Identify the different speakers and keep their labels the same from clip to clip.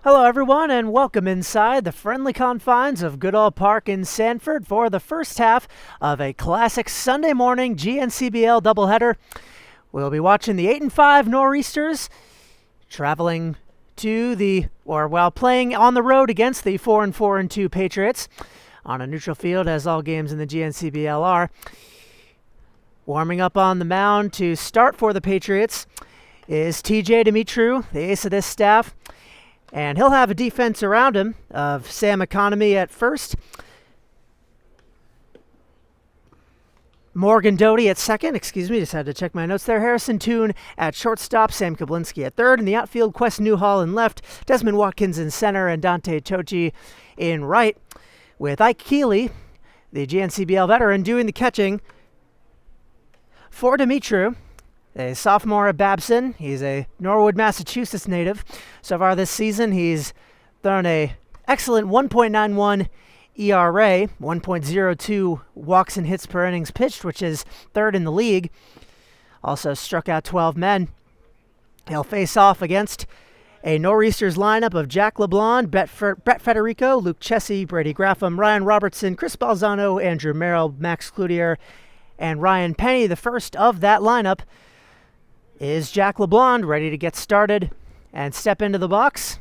Speaker 1: Hello everyone and welcome inside the friendly confines of Goodall Park in Sanford for the first half of a classic Sunday morning GNCBL doubleheader. We'll be watching the 8-5 Nor'easters traveling to playing on the road against the 4-4-2 Patriots on a neutral field, as all games in the GNCBL are. Warming up on the mound to start for the Patriots is TJ Dimitriou, the ace of this staff. And he'll have a defense around him of Sam Economy at first, Morgan Doty at second, just had to check my notes there. Harrison Toone at shortstop, Sam Kablinski at third. In the outfield, Quest Newhall in left, Desmond Watkins in center, and Dante Tochi in right. With Ike Keeley, the GNCBL veteran, doing the catching for Dimitriou. A sophomore at Babson. He's a Norwood, Massachusetts native. So far this season, he's thrown a excellent 1.91 ERA, 1.02 walks and hits per innings pitched, which is third in the league. Also struck out 12 men. He'll face off against a Nor'easters lineup of Jack LeBlanc, Brett Federico, Luke Chessie, Brady Graffam, Ryan Robertson, Chris Balzano, Andrew Merrill, Max Cloutier, and Ryan Penny. The first of that lineup is Jack LeBlanc, ready to get started and step into the box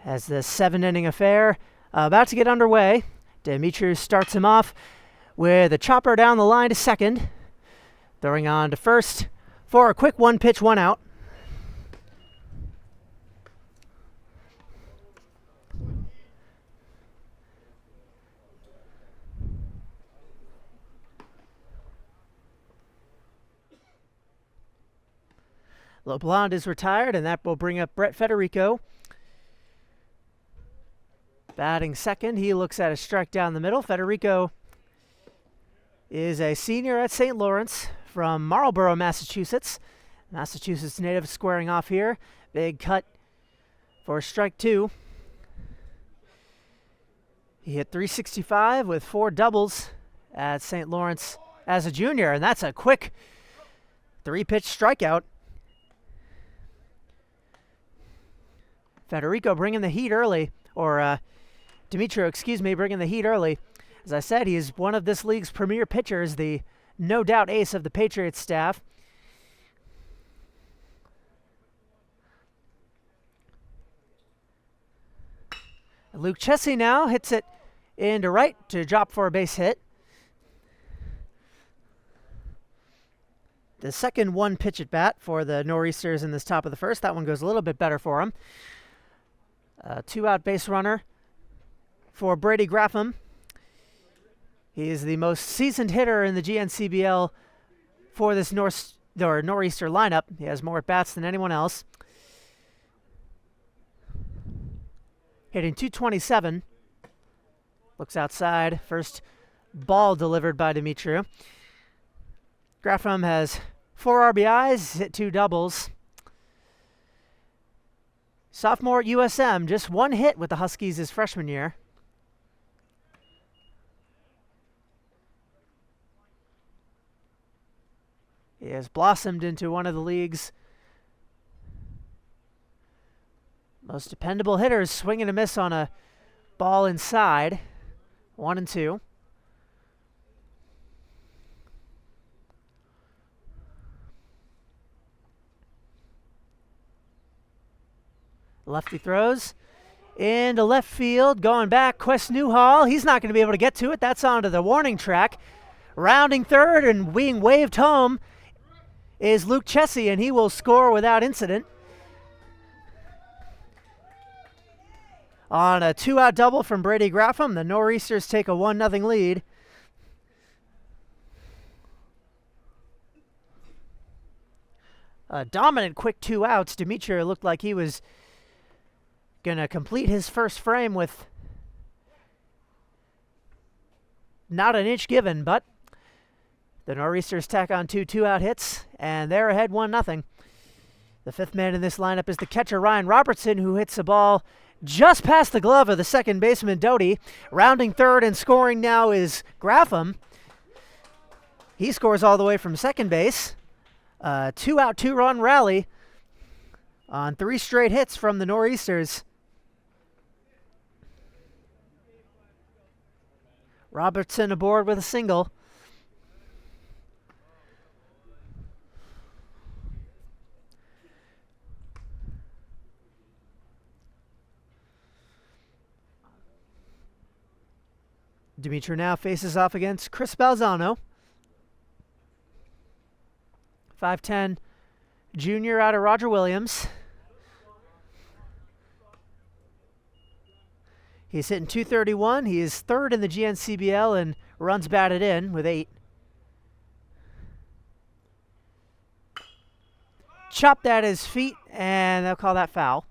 Speaker 1: as the 7-inning affair about to get underway. Dimitriou starts him off with a chopper down the line to second, throwing on to first for a quick one-pitch, one-out. LeBlanc is retired, and that will bring up Brett Federico. Batting second, he looks at a strike down the middle. Federico is a senior at St. Lawrence from Marlborough, Massachusetts. Massachusetts native squaring off here. Big cut for strike two. He hit .365 with 4 doubles at St. Lawrence as a junior, and that's a quick 3-pitch strikeout. Federico bringing the heat early, Dimitriou, bringing the heat early. As I said, he is one of this league's premier pitchers, the no doubt ace of the Patriots staff. Luke Chessie now hits it into right to drop for a base hit. The second one-pitch at bat for the Nor'easters in this top of the first. That one goes a little bit better for him. 2-out base runner for Brady Graffam. He is the most seasoned hitter in the GNCBL for this Nor'easter lineup. He has more at-bats than anyone else. Hitting .227. Looks outside. First ball delivered by Dimitriou. Graffam has 4 RBIs, hit 2 doubles. Sophomore at USM, just 1 hit with the Huskies his freshman year. He has blossomed into one of the league's most dependable hitters, swing and a miss on a ball inside. 1-2. Lefty throws into left field, going back, Quest Newhall. He's not going to be able to get to it. That's onto the warning track. Rounding third and being waved home is Luke Chessie, and he will score without incident. On a 2-out double from Brady Graffam, the Nor'easters take a 1-0 lead. A dominant quick 2 outs. Dimitriou looked like he was going to complete his first frame with not an inch given, but the Nor'easters tack on 2 2-out hits, and they're ahead 1-0. The 5th man in this lineup is the catcher Ryan Robertson, who hits a ball just past the glove of the second baseman Doty. Rounding third and scoring now is Graffam. He scores all the way from second base. 2-out, 2-run rally on 3 straight hits from the Nor'easters. Robertson aboard with a single. Dimitri now faces off against Chris Balzano. 5'10" junior out of Roger Williams. He's hitting .231. He is third in the GNCBL and runs batted in with 8. Chopped at his feet, and they'll call that foul.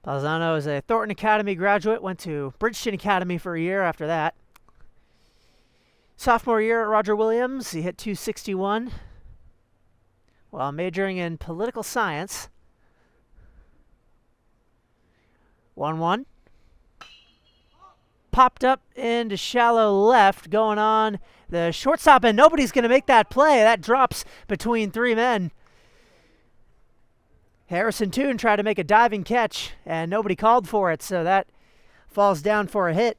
Speaker 1: Balzano is a Thornton Academy graduate, went to Bridgeton Academy for a year after that. Sophomore year at Roger Williams, he hit .261 while majoring in political science. 1-1. Popped up into shallow left, going on the shortstop, and nobody's going to make that play. That drops between 3 men. Harrison Toon tried to make a diving catch, and nobody called for it, so that falls down for a hit.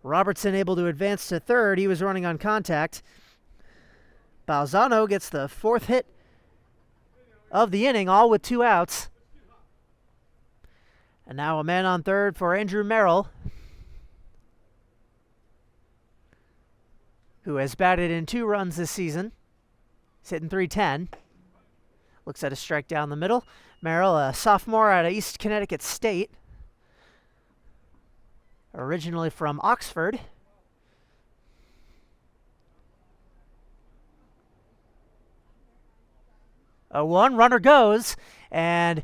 Speaker 1: Robertson able to advance to third. He was running on contact. Balzano gets the 4th hit of the inning, all with 2 outs. And now a man on third for Andrew Merrill, who has batted in 2 runs this season. He's hitting .310. Looks at a strike down the middle. Merrill, a sophomore out of East Connecticut State. Originally from Oxford. A 1, runner goes, and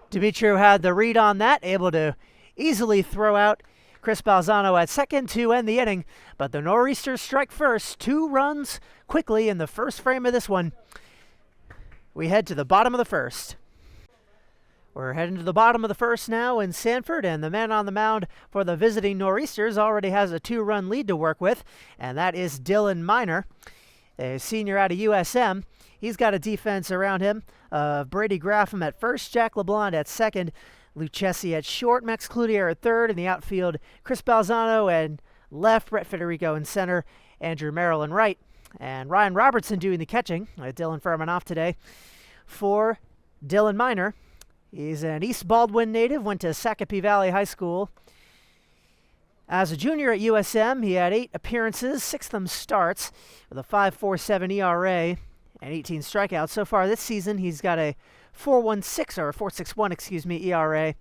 Speaker 1: Dimitri had the read on that, able to easily throw out Chris Balzano at second to end the inning. But the Nor'easters strike first. 2 runs quickly in the first frame of this one. We head to the bottom of the first. We're heading to the bottom of the first now in Sanford, and the man on the mound for the visiting Nor'easters already has a 2-run lead to work with, and that is Dylan Miner, a senior out of USM. He's got a defense around him. Brady Graffam at first, Jack LeBlanc at second, Lucchesi at short, Max Cloutier at third, in the outfield, Chris Balzano and left, Brett Federico in center, Andrew Merrill in right. And Ryan Robertson doing the catching. Dylan Furman off today for Dylan Miner. He's an East Baldwin native, went to Sacapee Valley High School. As a junior at USM, he had 8 appearances, 6 of them starts, with a 5.47 ERA and 18 strikeouts. So far this season, he's got a 4.16 or 4.61, ERA.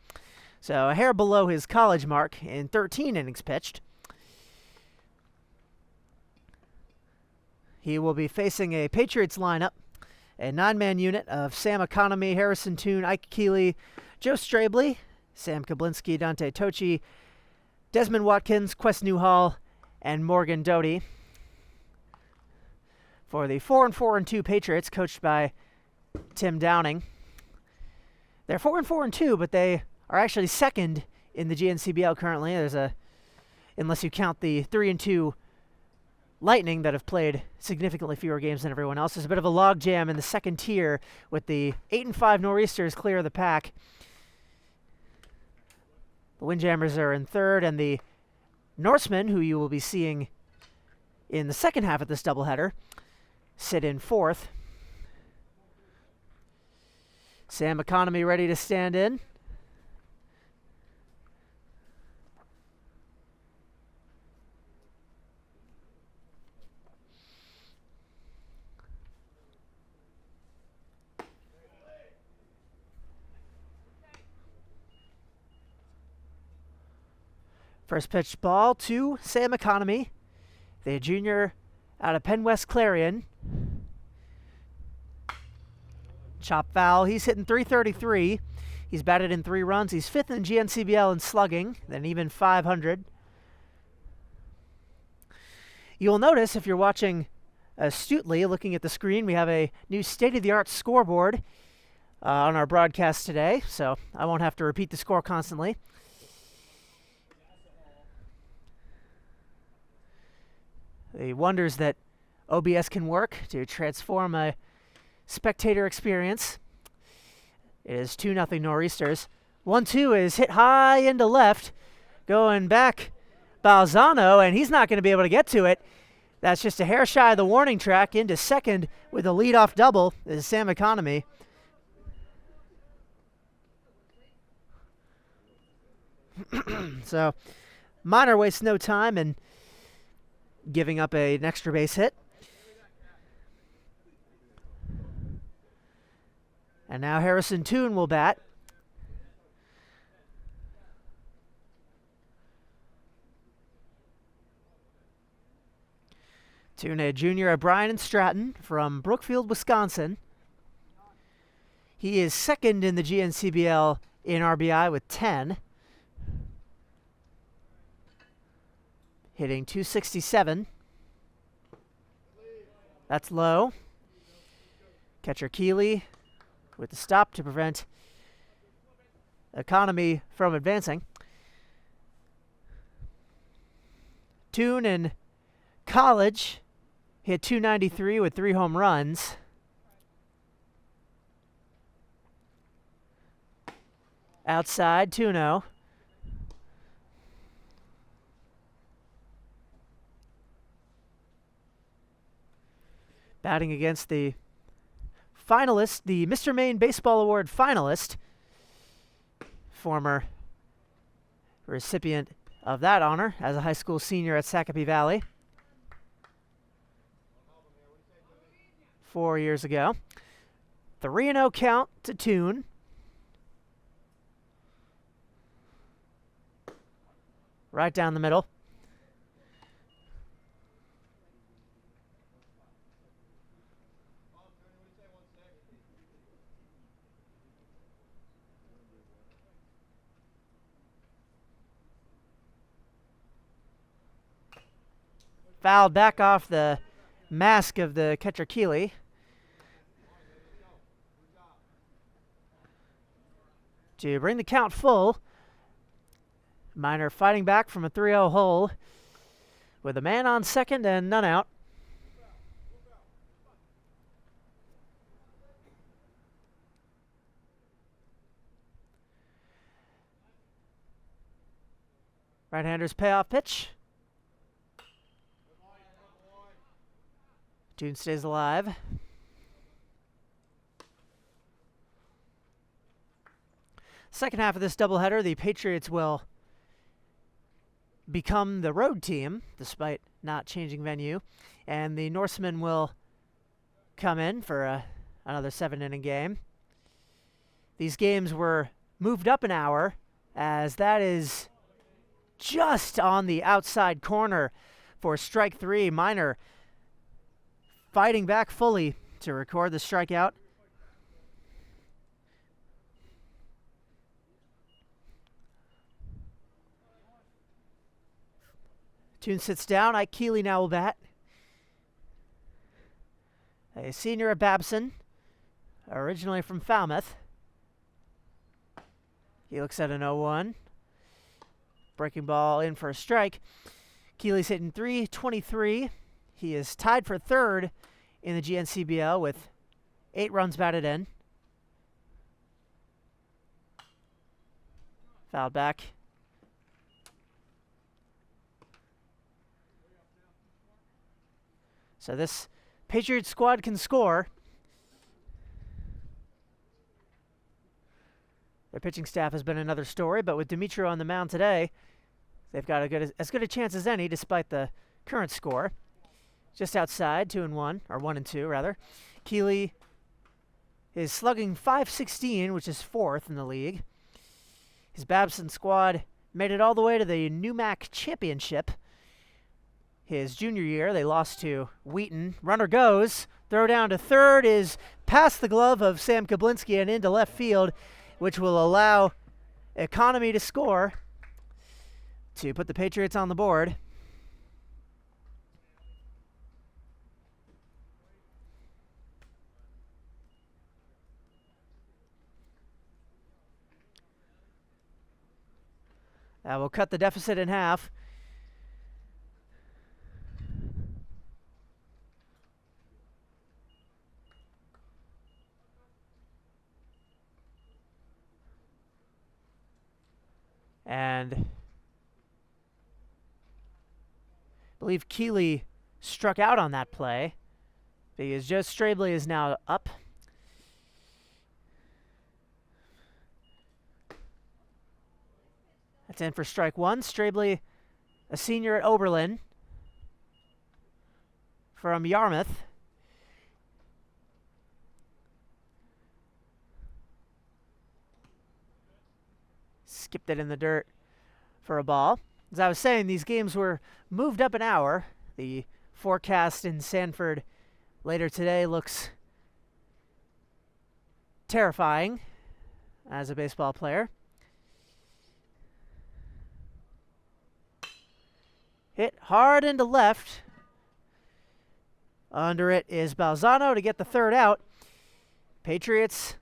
Speaker 1: So a hair below his college mark in 13 innings pitched. He will be facing a Patriots lineup, a 9-man unit of Sam Economy, Harrison Toon, Ike Keeley, Joe Strabley, Sam Kablinski, Dante Tochi, Desmond Watkins, Quest Newhall, and Morgan Doty. For the 4-4-2 Patriots, coached by Tim Downing. They're 4-4-2, but they are actually second in the GNCBL currently. Unless you count the 3-2 Lightning that have played significantly fewer games than everyone else. There's a bit of a logjam in the second tier with the 8-5 Nor'easters clear of the pack. The Windjammers are in third, and the Norsemen, who you will be seeing in the second half of this doubleheader, sit in fourth. Sam Economy ready to stand in. First pitch ball to Sam Economy, the junior out of Penn West Clarion. Chop foul. He's hitting .333. He's batted in 3 runs. He's 5th in GNCBL in slugging, then even .500. You'll notice if you're watching astutely, looking at the screen, we have a new state-of-the-art scoreboard on our broadcast today, so I won't have to repeat the score constantly. The wonders that OBS can work to transform a spectator experience. It is 2-0 Nor'easters. 1-2 is hit high into left. Going back, Balzano, and he's not going to be able to get to it. That's just a hair shy of the warning track. Into second with a leadoff double is Sam Economy. So Minor wastes no time in giving up an extra base hit. And now Harrison Toon will bat. Toon, a junior at Bryan and Stratton from Brookfield, Wisconsin. He is second in the GNCBL in RBI with 10. Hitting .267. That's low. Catcher Keeley with the stop to prevent Economy from advancing. Toon in college hit .293 with 3 home runs. Outside, 2-0. Batting against the finalist, the Mr. Maine Baseball Award finalist, former recipient of that honor as a high school senior at Sacapee Valley 4 years ago. 3-0 count to Toon. Right down the middle. Fouled back off the mask of the catcher Keeley. To bring the count full, Minor fighting back from a 3-0 hole with a man on second and none out. Right-hander's payoff pitch. Toon stays alive. Second half of this doubleheader, the Patriots will become the road team, despite not changing venue, and the Norsemen will come in for another 7-inning game. These games were moved up an hour, as that is just on the outside corner for strike 3. Minor fighting back fully to record the strikeout. Toon sits down. Ike Keeley now will bat. A senior at Babson, originally from Falmouth. He looks at an 0-1. Breaking ball in for a strike. Keeley's hitting .323. He is tied for third in the GNCBL with 8 runs batted in. Fouled back. So this Patriots squad can score. Their pitching staff has been another story, but with Dimitro on the mound today, they've got as good a chance as any despite the current score. Just outside, 2-1, or 1-2 rather. Keeley is slugging .516, which is 4th in the league. His Babson squad made it all the way to the NUMAC Championship. His junior year, they lost to Wheaton. Runner goes. Throw down to third is past the glove of Sam Kablinski and into left field, which will allow Economy to score to put the Patriots on the board. That will cut the deficit in half. And I believe Keeley struck out on that play because Joe Strabley is now up. That's in for strike one. Strabley, a senior at Oberlin from Yarmouth. Skipped it in the dirt for a ball. As I was saying, these games were moved up an hour. The forecast in Sanford later today looks terrifying as a baseball player. Hit hard into left. Under it is Balzano to get the third out. Patriots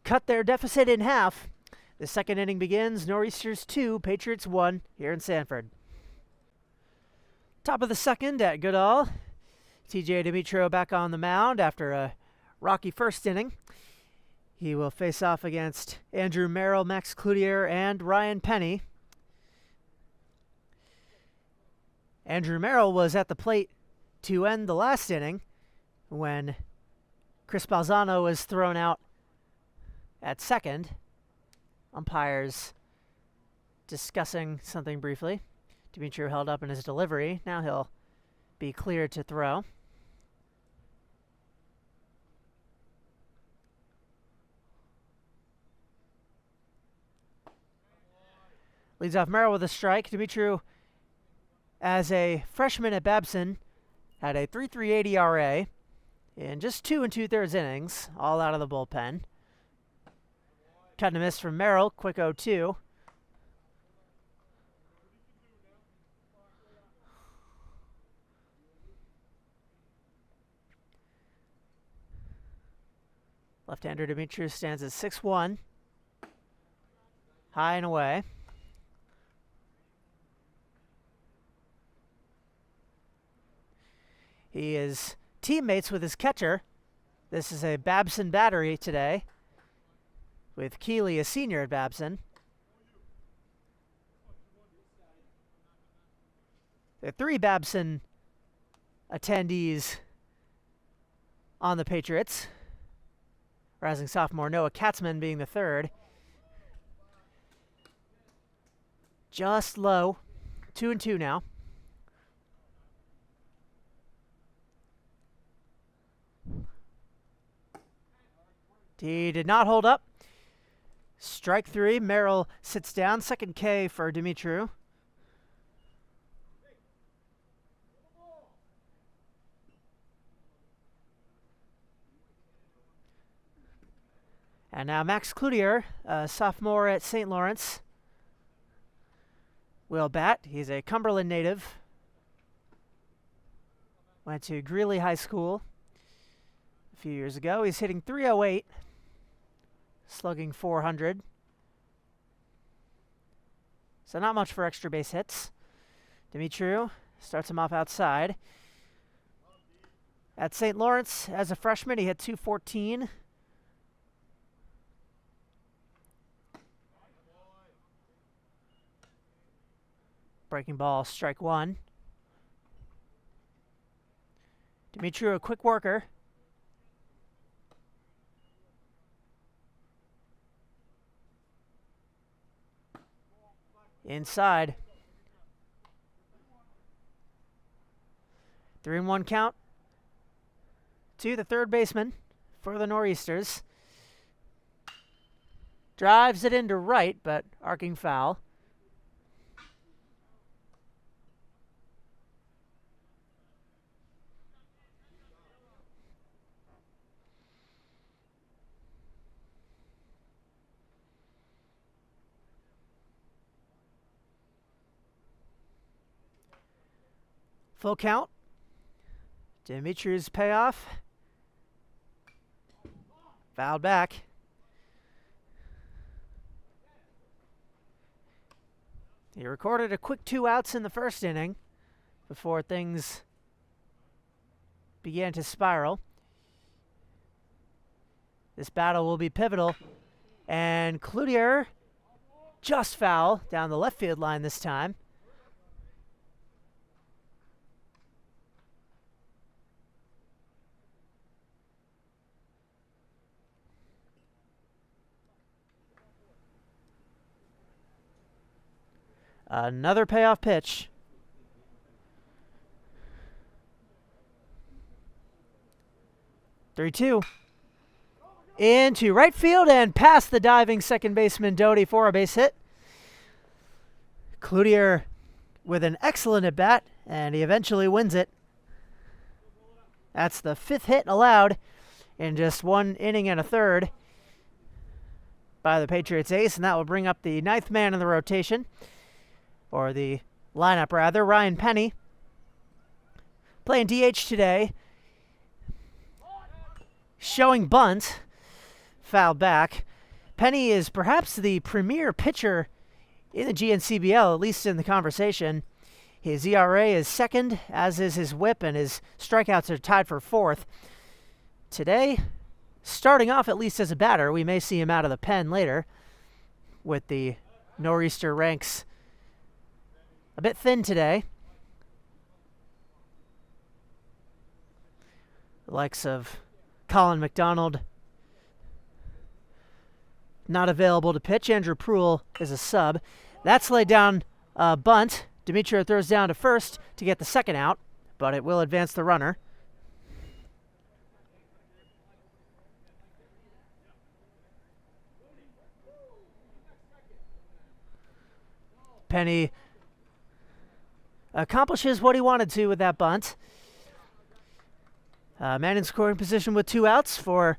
Speaker 1: cut their deficit in half. The second inning begins. Nor'easters 2, Patriots 1 here in Sanford. Top of the second at Goodall. TJ Dimitro back on the mound after a rocky first inning. He will face off against Andrew Merrill, Max Cloutier, and Ryan Penny. Andrew Merrill was at the plate to end the last inning when Chris Balzano was thrown out at second. Umpires discussing something briefly. Dimitri held up in his delivery. Now he'll be cleared to throw. Leads off Merrill with a strike. Dimitri, as a freshman at Babson, had a 3.38 ERA in just 2 2/3 innings, all out of the bullpen. Cut and a miss from Merrill, quick 0-2. Left-hander Dimitri stands at 6-1. High and away. He is teammates with his catcher. This is a Babson battery today, with Keeley, a senior at Babson. There are 3 Babson attendees on the Patriots. Rising sophomore Noah Katzman being the third. Just low. 2-2 now. He did not hold up. Strike 3. Merrill sits down. Second K for Dimitri. And now Max Cloutier, a sophomore at St. Lawrence, will bat. He's a Cumberland native. Went to Greeley High School a few years ago. He's hitting .308, slugging .400. So not much for extra base hits. Dimitri starts him off outside. At St. Lawrence, as a freshman, he hit .214. Breaking ball, strike 1. Dimitri, a quick worker. Inside. 3-1 count to the third baseman for the Nor'easters. Drives it into right, but arcing foul. Full count. Dimitri's payoff. Fouled back. He recorded a quick 2 outs in the first inning before things began to spiral. This battle will be pivotal. And Cloutier just foul down the left field line this time. Another payoff pitch. Three-two. Into right field and past the diving second baseman Doty for a base hit. Cloutier with an excellent at-bat, and he eventually wins it. That's the 5th hit allowed in just 1 inning and a third by the Patriots ace, and that will bring up the 9th man in the rotation, or the lineup rather, Ryan Penny. Playing DH today. Showing bunt. Fouled back. Penny is perhaps the premier pitcher in the GNCBL, at least in the conversation. His ERA is 2nd, as is his whip, and his strikeouts are tied for 4th. Today, starting off at least as a batter, we may see him out of the pen later, with the nor'easter ranks a bit thin today. The likes of Colin McDonald not available to pitch. Andrew Pruill is a sub. That's laid down a bunt. Demetrio throws down to first to get the 2nd out, but it will advance the runner. Penny accomplishes what he wanted to with that bunt. Man in scoring position with 2 outs for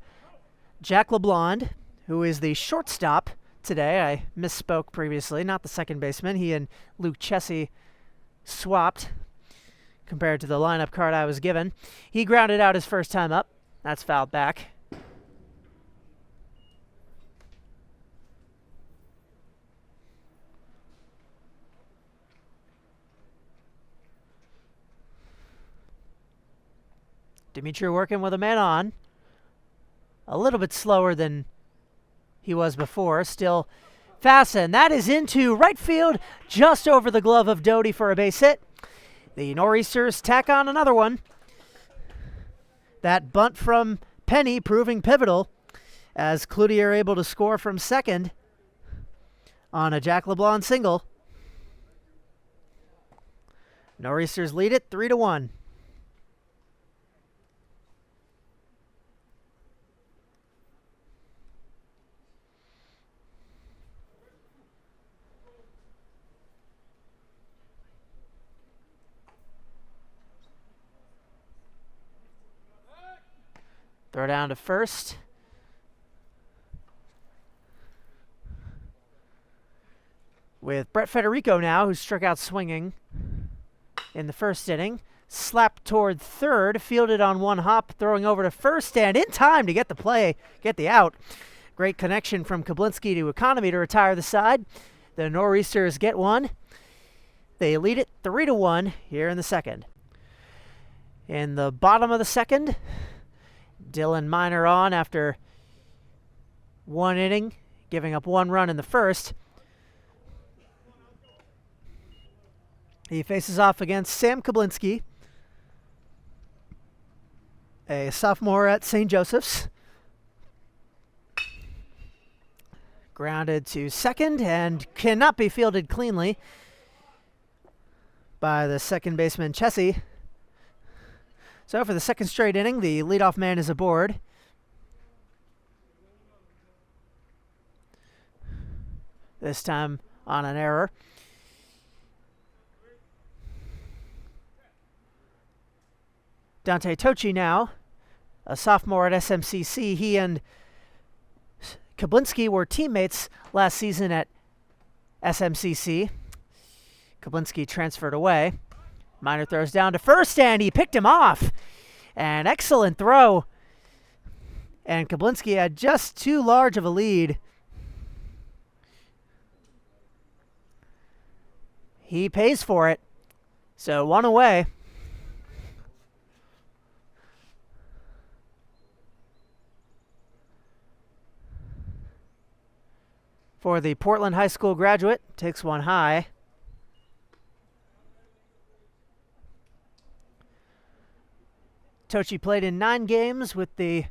Speaker 1: Jack LeBlond, who is the shortstop today. I misspoke previously, not the second baseman. He and Luke Chessie swapped compared to the lineup card I was given. He grounded out his first time up. That's fouled back. Demetrio working with a man on. A little bit slower than he was before. Still fast, and that is into right field, just over the glove of Doty for a base hit. The Nor'easters tack on another one. That bunt from Penny proving pivotal, as Cloutier able to score from second on a Jack LeBlond single. Nor'easters lead it 3-1. Throw down to first. With Brett Federico now, who struck out swinging in the first inning. Slapped toward third, fielded on one hop, throwing over to first, and in time to get the play, get the out. Great connection from Kablinski to Economy to retire the side. The Nor'easters get one. They lead it 3-1 here in the second. In the bottom of the second, Dylan Miner on after 1 inning, giving up 1 run in the first. He faces off against Sam Kablinski, a sophomore at St. Joseph's. Grounded to second and cannot be fielded cleanly by the second baseman Chessie. So for the second straight inning, the leadoff man is aboard. This time on an error. Dante Tochi now, a sophomore at SMCC. He and Kablinski were teammates last season at SMCC. Kablinski transferred away. Miner throws down to first, and he picked him off. An excellent throw. And Kablinski had just too large of a lead. He pays for it. So 1 away. for the Portland High School graduate. Takes one high. Tochi played in 9 games with the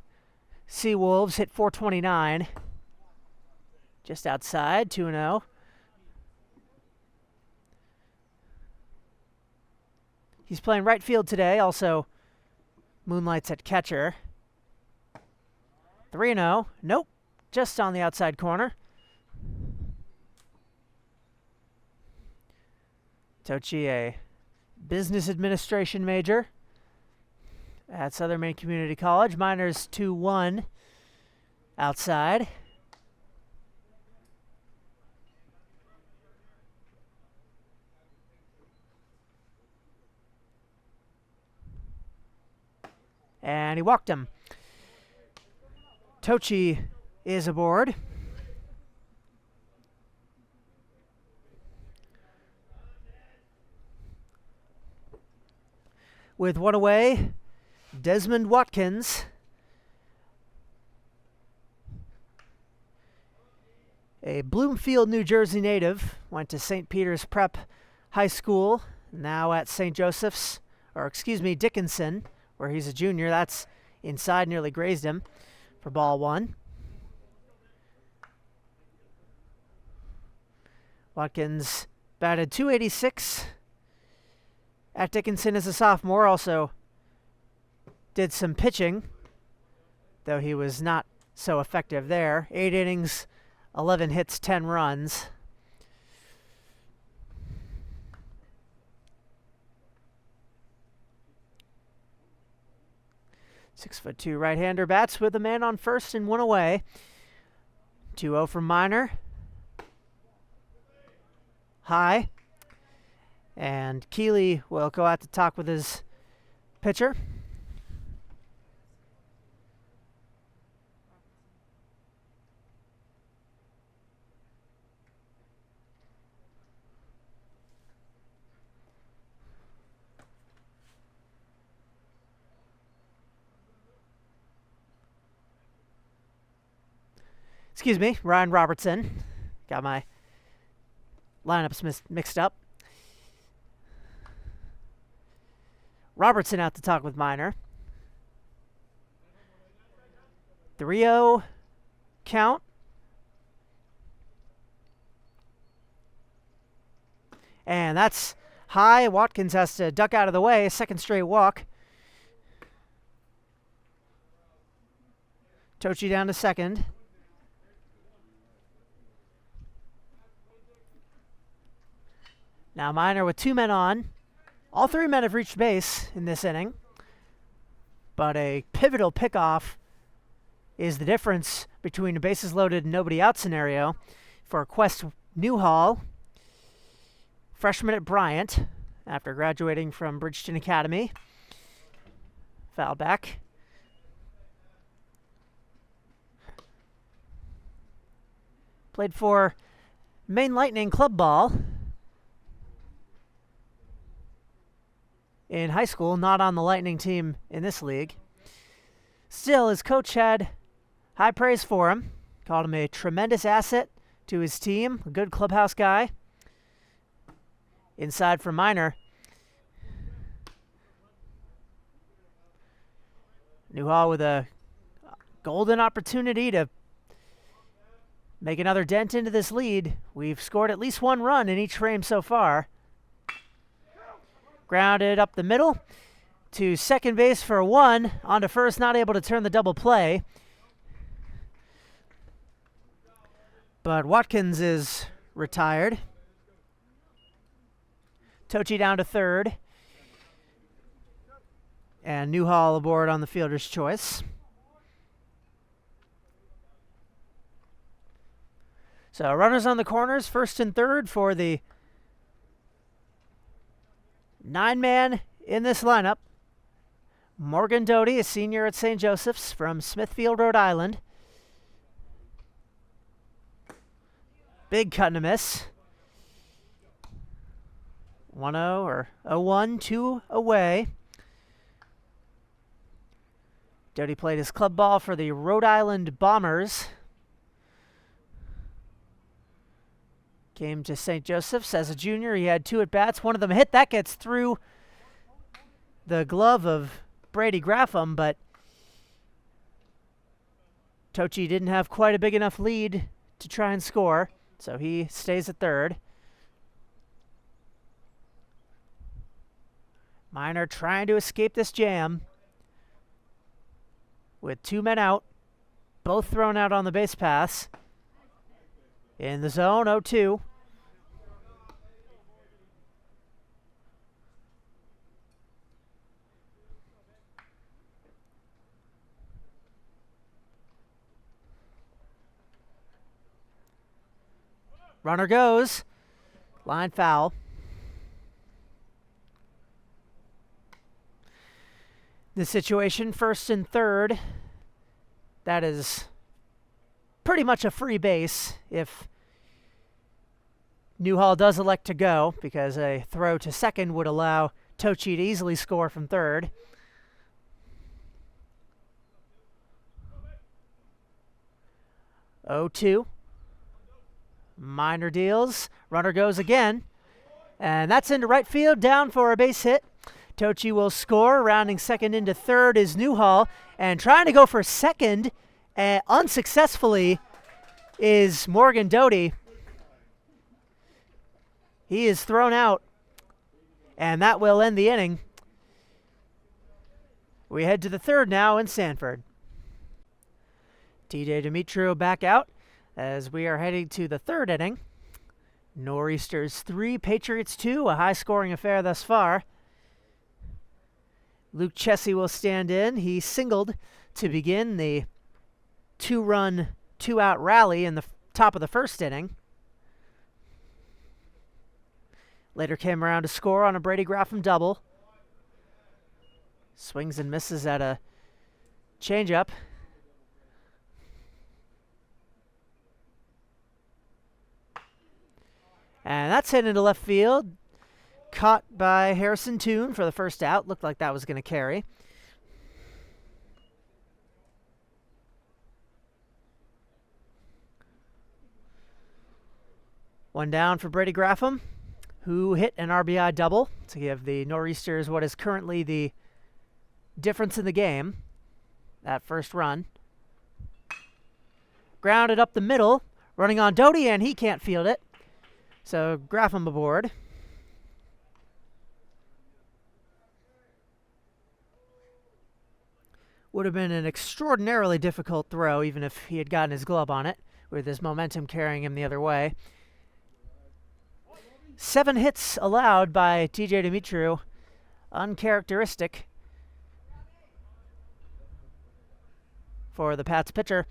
Speaker 1: Seawolves, hit .429. Just outside, 2-0. He's playing right field today, also moonlights at catcher. 3-0. Nope, just on the outside corner. Tochi, a business administration major at Southern Maine Community College. Miners 2-1 outside. And he walked him. Tochi is aboard. With one away, Desmond Watkins. A Bloomfield, New Jersey native, went to St. Peter's Prep High School, now at St. Joseph's, Dickinson, where he's a junior. That's inside, nearly grazed him for ball 1. Watkins batted .286 at Dickinson as a sophomore. Also did some pitching, though he was not so effective there. 8 innings, 11 hits, 10 runs. .6'2" right-hander bats with a man on first and one away. 2-0 from Miner. High. And Keeley will go out to talk with his pitcher. Excuse me, Ryan Robertson. Got my lineups mixed up. Robertson out to talk with Miner. 3-0 count. And that's high. Watkins has to duck out of the way. Second straight walk. Tochi down to second. Now Miner with 2 men on. All 3 men have reached base in this inning. But a pivotal pickoff is the difference between a bases loaded and nobody out scenario for Quest Newhall, freshman at Bryant, after graduating from Bridgeton Academy. Foul back. Played for Maine Lightning club ball in high school, not on the Lightning team in this league. Still, his coach had high praise for him. Called him a tremendous asset to his team, a good clubhouse guy. Inside for Miner. Newhall with a golden opportunity to make another dent into this lead. We've scored at least 1 run in each frame so far. Grounded up the middle to second base for 1. On to first, not able to turn the double play. But Watkins is retired. Tochi down to third. And Newhall aboard on the fielder's choice. So runners on the corners, first and third for the 9-man in this lineup. Morgan Doty, a senior at St. Joseph's from Smithfield, Rhode Island. Big cut and a miss. 1-0 or 0-1, 2 away. Doty played his club ball for the Rhode Island Bombers. Came to St. Joseph's as a junior. He had 2 at-bats. One of them hit. That gets through the glove of Brady Graffam, but Tochi didn't have quite a big enough lead to try and score, so he stays at third. Minor trying to escape this jam with 2 men out, both thrown out on the base paths. In the zone, 0-2. Runner goes. Line foul. The situation, first and third, that is pretty much a free base if Newhall does elect to go, because a throw to second would allow Tochi to easily score from third. (0-2). Minor deals. Runner goes again. And that's into right field, down for a base hit. Tochi will score. Rounding second into third is Newhall. And trying to go for second, unsuccessfully, is Morgan Doty. He is thrown out. And that will end the inning. We head to the third now in Sanford. TJ Dimitrio back out as we are heading to the third inning. Nor'easters 3, Patriots 2, a high-scoring affair thus far. Luke Chessie will stand in. He singled to begin the 2-run, 2-out rally in the top of the first inning. Later came around to score on a Brady Graffam double. Swings and misses at a changeup. And that's hit into left field. Caught by Harrison Toon for the first out. Looked like that was going to carry. One down for Brady Graffam, who hit an RBI double to give the Nor'easters what is currently the difference in the game. That first run. Grounded up the middle. Running on Doty, and he can't field it. So Graffam aboard. Would have been an extraordinarily difficult throw, even if he had gotten his glove on it, with his momentum carrying him the other way. 7 hits allowed by TJ Dimitrio. Uncharacteristic for the Pats pitcher.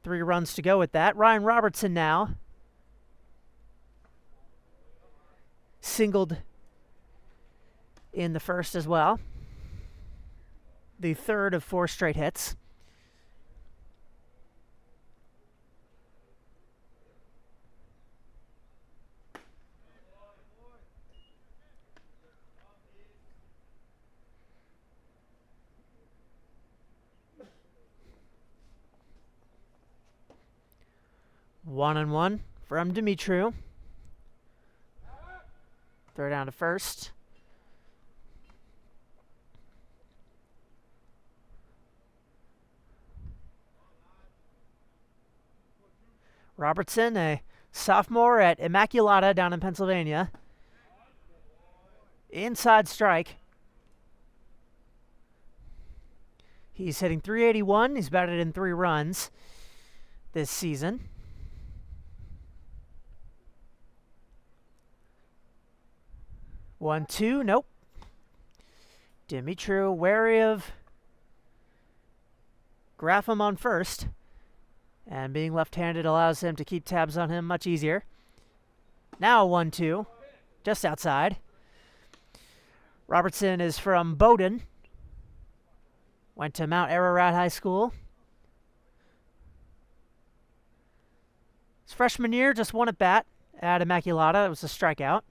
Speaker 1: 3 runs to go with that. Ryan Robertson now singled in the first as well. The third of 4 straight hits. One and one from Dimitrio. Throw down to first. Robertson, a sophomore at Immaculata down in Pennsylvania. Inside strike. He's hitting .381. He's batted in 3 runs this season. One, two, nope. Dimitrio wary of Graffam on first. And being left-handed allows him to keep tabs on him much easier. Now 1-2, just outside. Robertson is from Bowdoin. Went to Mount Ararat High School. His freshman year, just 1 at bat at Immaculata. It was a strikeout.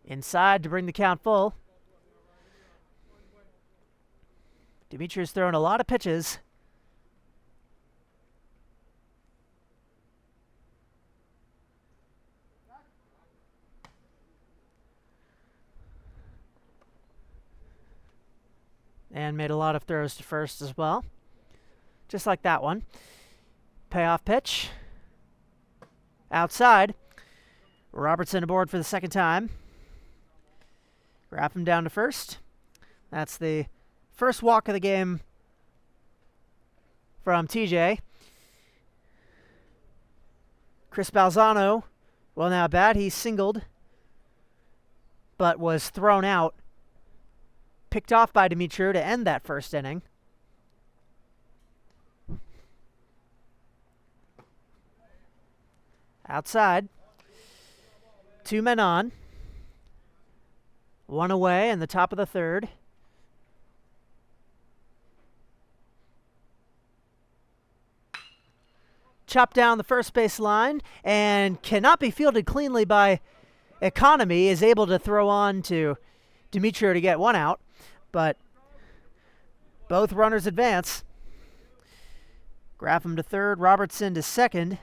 Speaker 1: Inside to bring the count full. Dimitri's thrown a lot of pitches And made a lot of throws to first as well. Just like that one. Payoff pitch. Outside. Robertson aboard for the second time. Wrap him down to first. That's the first walk of the game from TJ. Chris Balzano, well, now bat. He singled, but was thrown out. Picked off by Dimitriou to end that first inning. Outside. 2 men on. 1 away in the top of the third. Chopped down the first base line and cannot be fielded cleanly by Economy. Is able to throw on to Dimitriou to get 1 out, but both runners advance. Graffam to third, Robertson to second.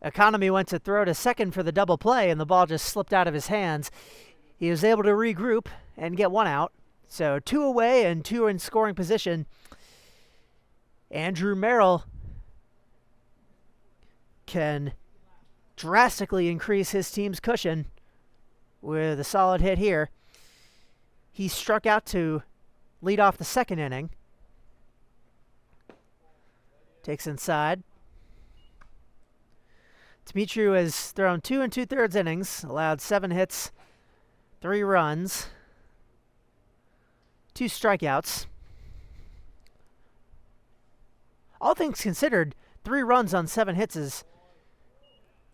Speaker 1: Economy went to throw to second for the double play, and the ball just slipped out of his hands. He was able to regroup and get 1 out. So 2 away and 2 in scoring position. Andrew Merrill can drastically increase his team's cushion with a solid hit here. He struck out to lead off the second inning. Takes inside. Dimitriou has thrown 2 2/3 innings, allowed 7 hits, 3 runs, 2 strikeouts. All things considered, 3 runs on 7 hits is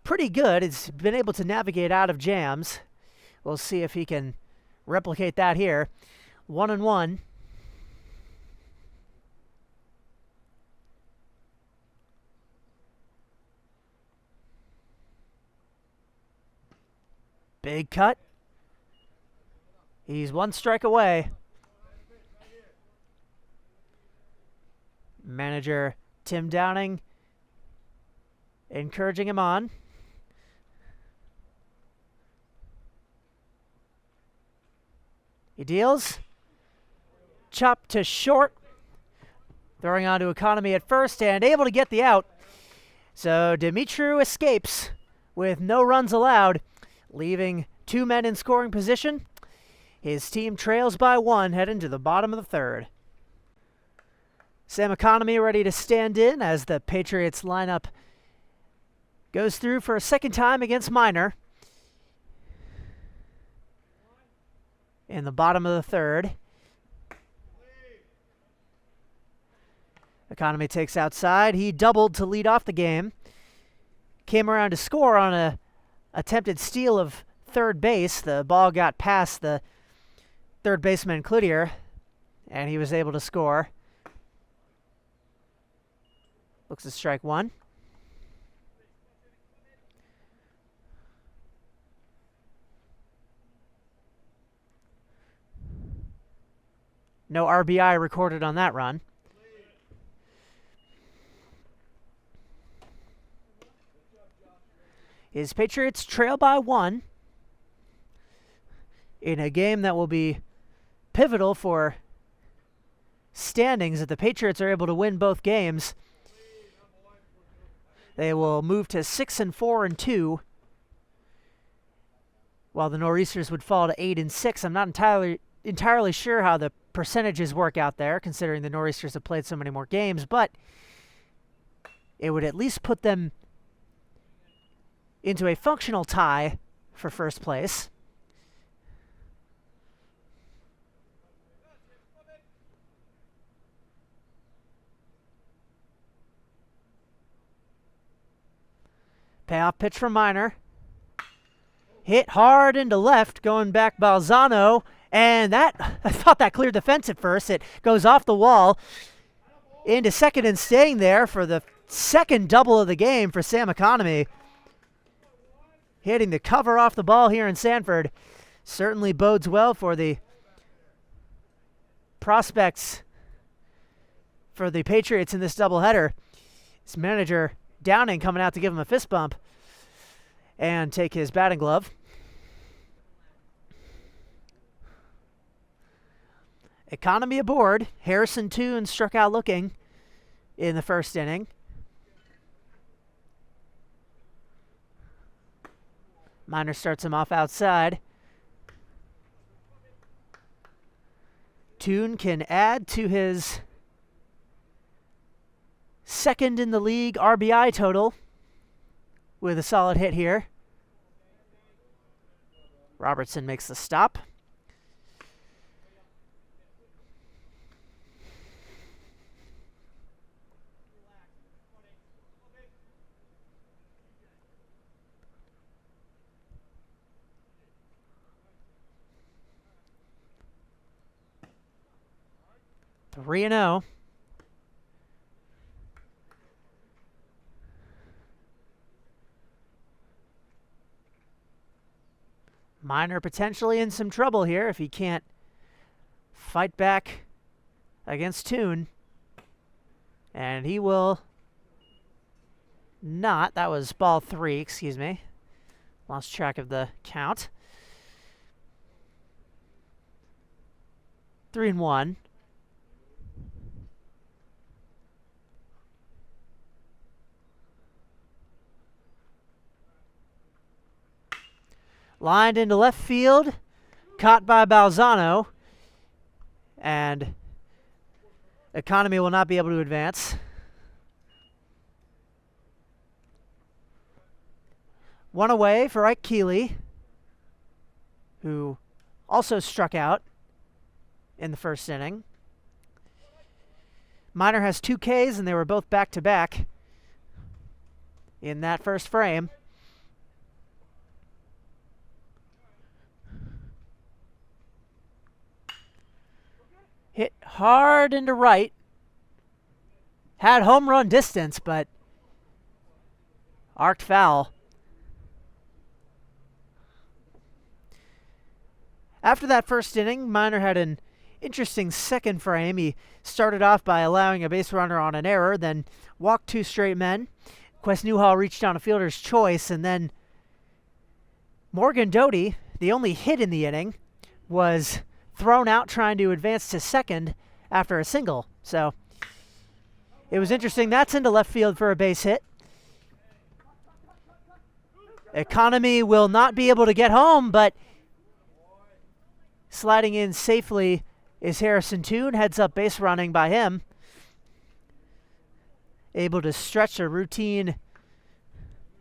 Speaker 1: pretty good. He's been able to navigate out of jams. We'll see if he can replicate that here. 1-1. Big cut. He's 1 strike away. Manager Tim Downing encouraging him on. He deals. Chop to short. Throwing on to Economy at first and able to get the out. So Dimitriou escapes with no runs allowed, leaving 2 men in scoring position. His team trails by 1 heading to the bottom of the third. Sam Economy ready to stand in as the Patriots lineup goes through for a second time against Minor. In the bottom of the third. Economy takes outside. He doubled to lead off the game. Came around to score on a attempted steal of third base. The ball got past the third baseman Cloutier, and he was able to score. Looks at strike 1. No RBI recorded on that run. His Patriots trail by 1 in a game that will be pivotal for standings. If the Patriots are able to win both games, they will move to 6-4-2, while the Nor'easters would fall to 8-6. I'm not entirely sure how the percentages work out there, considering the Nor'easters have played so many more games, but it would at least put them into a functional tie for first place. Payoff pitch from Minor. Hit hard into left, going back Balzano. And that, I thought that cleared the fence at first. It goes off the wall into second and staying there for the second double of the game for Sam Economy. Hitting the cover off the ball here in Sanford certainly bodes well for the prospects for the Patriots in this doubleheader. His manager Downing coming out to give him a fist bump and take his batting glove. Economy aboard. Harrison Toon struck out looking in the first inning. Minor starts him off outside. Toon can add to his second in the league RBI total with a solid hit here. Robertson makes the stop. Three and 0. Minor potentially in some trouble here if he can't fight back against Toon. And he will not. That was ball 3, excuse me. Lost track of the count. 3 and 1. Lined into left field, caught by Balzano, and Economy will not be able to advance. One away for Ike Keeley, who also struck out in the first inning. Minor has 2 Ks, and they were both back-to-back in that first frame. Hit hard into right. Had home run distance, but arced foul. After that first inning, Minor had an interesting second frame. He started off by allowing a base runner on an error, then walked 2 straight men. Quest Newhall reached on a fielder's choice, and then Morgan Doty, the only hit in the inning, was thrown out trying to advance to second after a single. So it was interesting. That's into left field for a base hit. Economy will not be able to get home, but sliding in safely is Harrison Toon. Heads up base running by him. Able to stretch a routine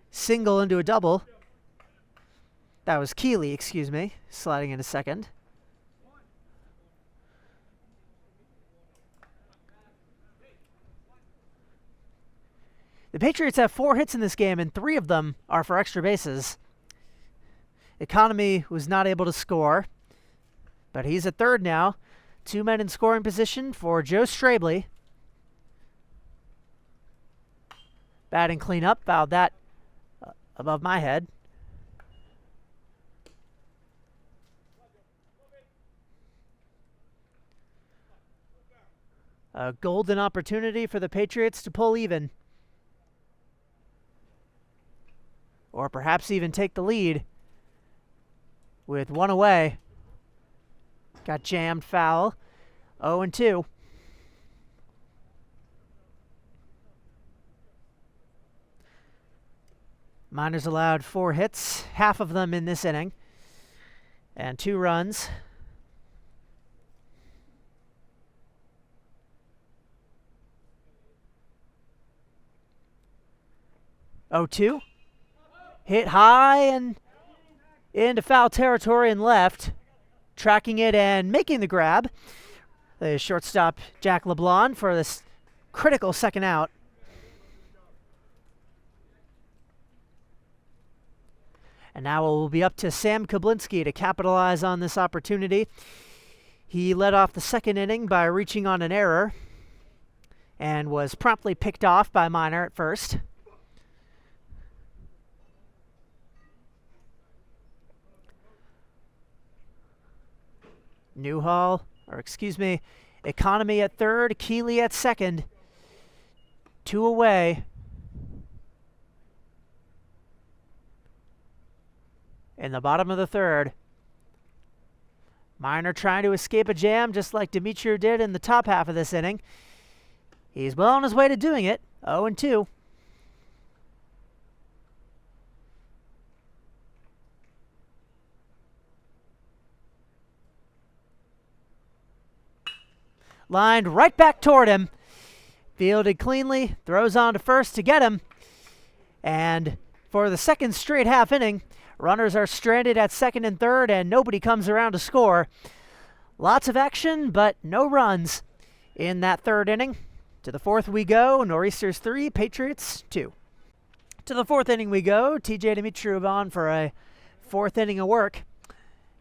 Speaker 1: single into a double. That was Keeley, excuse me, sliding into second. The Patriots have 4 hits in this game, and 3 of them are for extra bases. Economy was not able to score, but he's at third now. 2 men in scoring position for Joe Strabley. Batting cleanup, fouled that above my head. A golden opportunity for the Patriots to pull even. Or perhaps even take the lead with 1 away. Got jammed foul. 0 and 2. Miners allowed 4 hits, half of them in this inning, and 2 runs. Oh, 2. Hit high and into foul territory and left. Tracking it and making the grab. The shortstop, Jack LeBlanc, for this critical second out. And now it will be up to Sam Kablinski to capitalize on this opportunity. He led off the second inning by reaching on an error and was promptly picked off by Minor at first. Newhall, or excuse me, Economy at third, Keeley at second. 2 away. In the bottom of the third. Minor trying to escape a jam just like Dimitri did in the top half of this inning. He's well on his way to doing it. 0-2. Lined right back toward him. Fielded cleanly, throws on to first to get him. And for the second straight half inning, runners are stranded at second and third, and nobody comes around to score. Lots of action, but no runs in that third inning. To the fourth we go. Nor'easters 3, Patriots 2. To the fourth inning we go. TJ Dimitrov on for a fourth inning of work.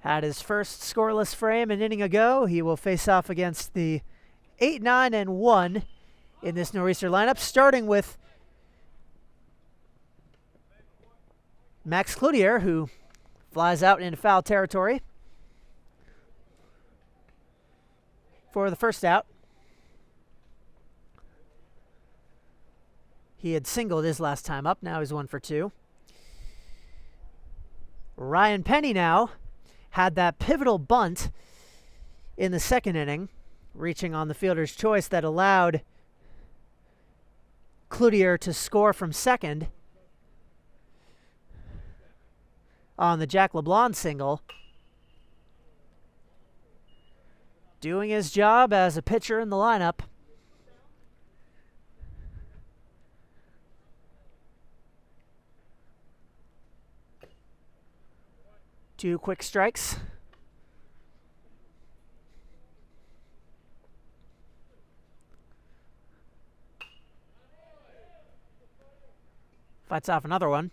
Speaker 1: Had his first scoreless frame an inning ago. He will face off against the 8, 9, and 1 in this Nor'easter lineup, starting with Max Cloutier, who flies out into foul territory for the first out. He had singled his last time up. Now he's 1 for 2. Ryan Penny now had that pivotal bunt in the second inning, reaching on the fielder's choice that allowed Cloutier to score from second on the Jack LeBlanc single. Doing his job as a pitcher in the lineup. Two quick strikes. Fights off another one.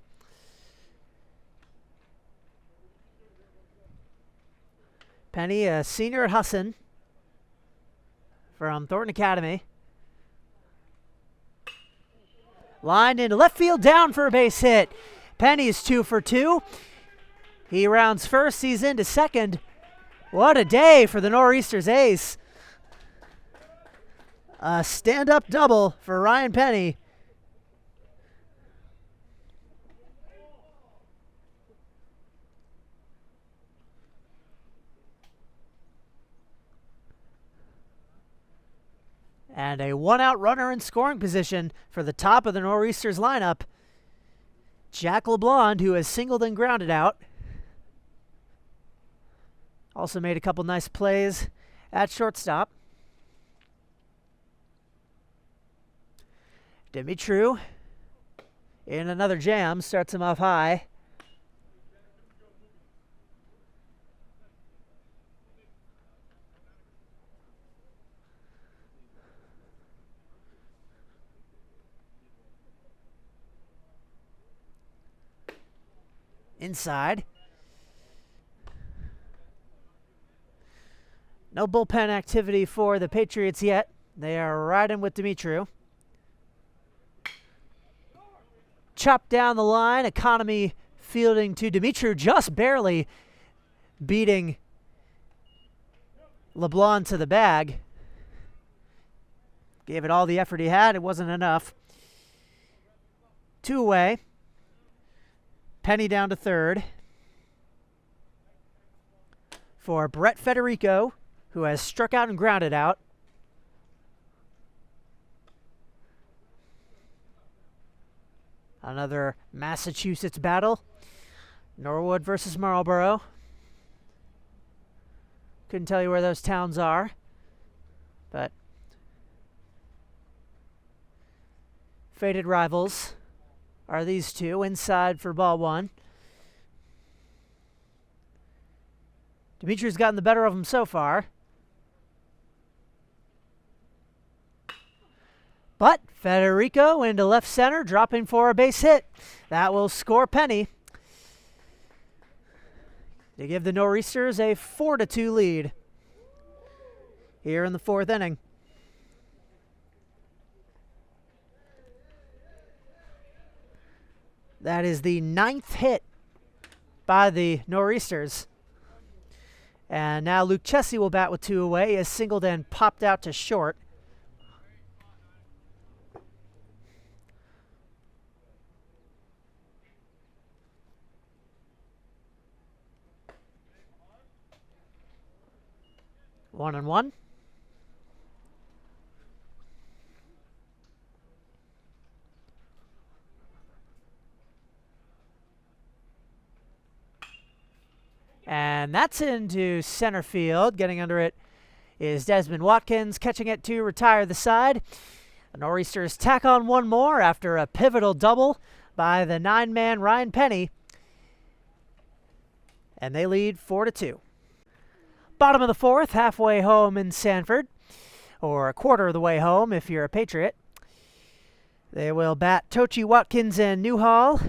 Speaker 1: Penny, a senior at Husson from Thornton Academy. Lined into left field, down for a base hit. Penny's 2 for 2. He rounds first, he's into second. What a day for the Nor'easters ace. A stand-up double for Ryan Penny. And a one-out runner in scoring position for the top of the Nor'easters lineup. Jack LeBlanc, who has singled and grounded out. Also made a couple nice plays at shortstop. Dimitri in another jam, starts him off high. Inside. No bullpen activity for the Patriots yet. They are riding with Dimitri. Chopped down the line. Economy fielding to Dimitri, just barely beating LeBlanc to the bag. Gave it all the effort he had. It wasn't enough. 2 away. Penny down to third for Brett Federico, who has struck out and grounded out. Another Massachusetts battle. Norwood versus Marlborough. Couldn't tell you where those towns are, but fated rivals are these two. Inside for ball one. Dimitri's gotten the better of him so far. But Federico into left center, dropping for a base hit. That will score Penny to give the Nor'easters a 4-2 lead here in the fourth inning. That is the 9th hit by the Nor'easters. And now Luke Chessie will bat with 2 away. He has singled and popped out to short. 1-1. And that's into center field. Getting under it is Desmond Watkins, catching it to retire the side. The Nor'easters tack on one more after a pivotal double by the 9-man Ryan Penny. And they lead 4-2. Bottom of the fourth, halfway home in Sanford, or a quarter of the way home if you're a Patriot. They will bat Tochi, Watkins, and Newhall.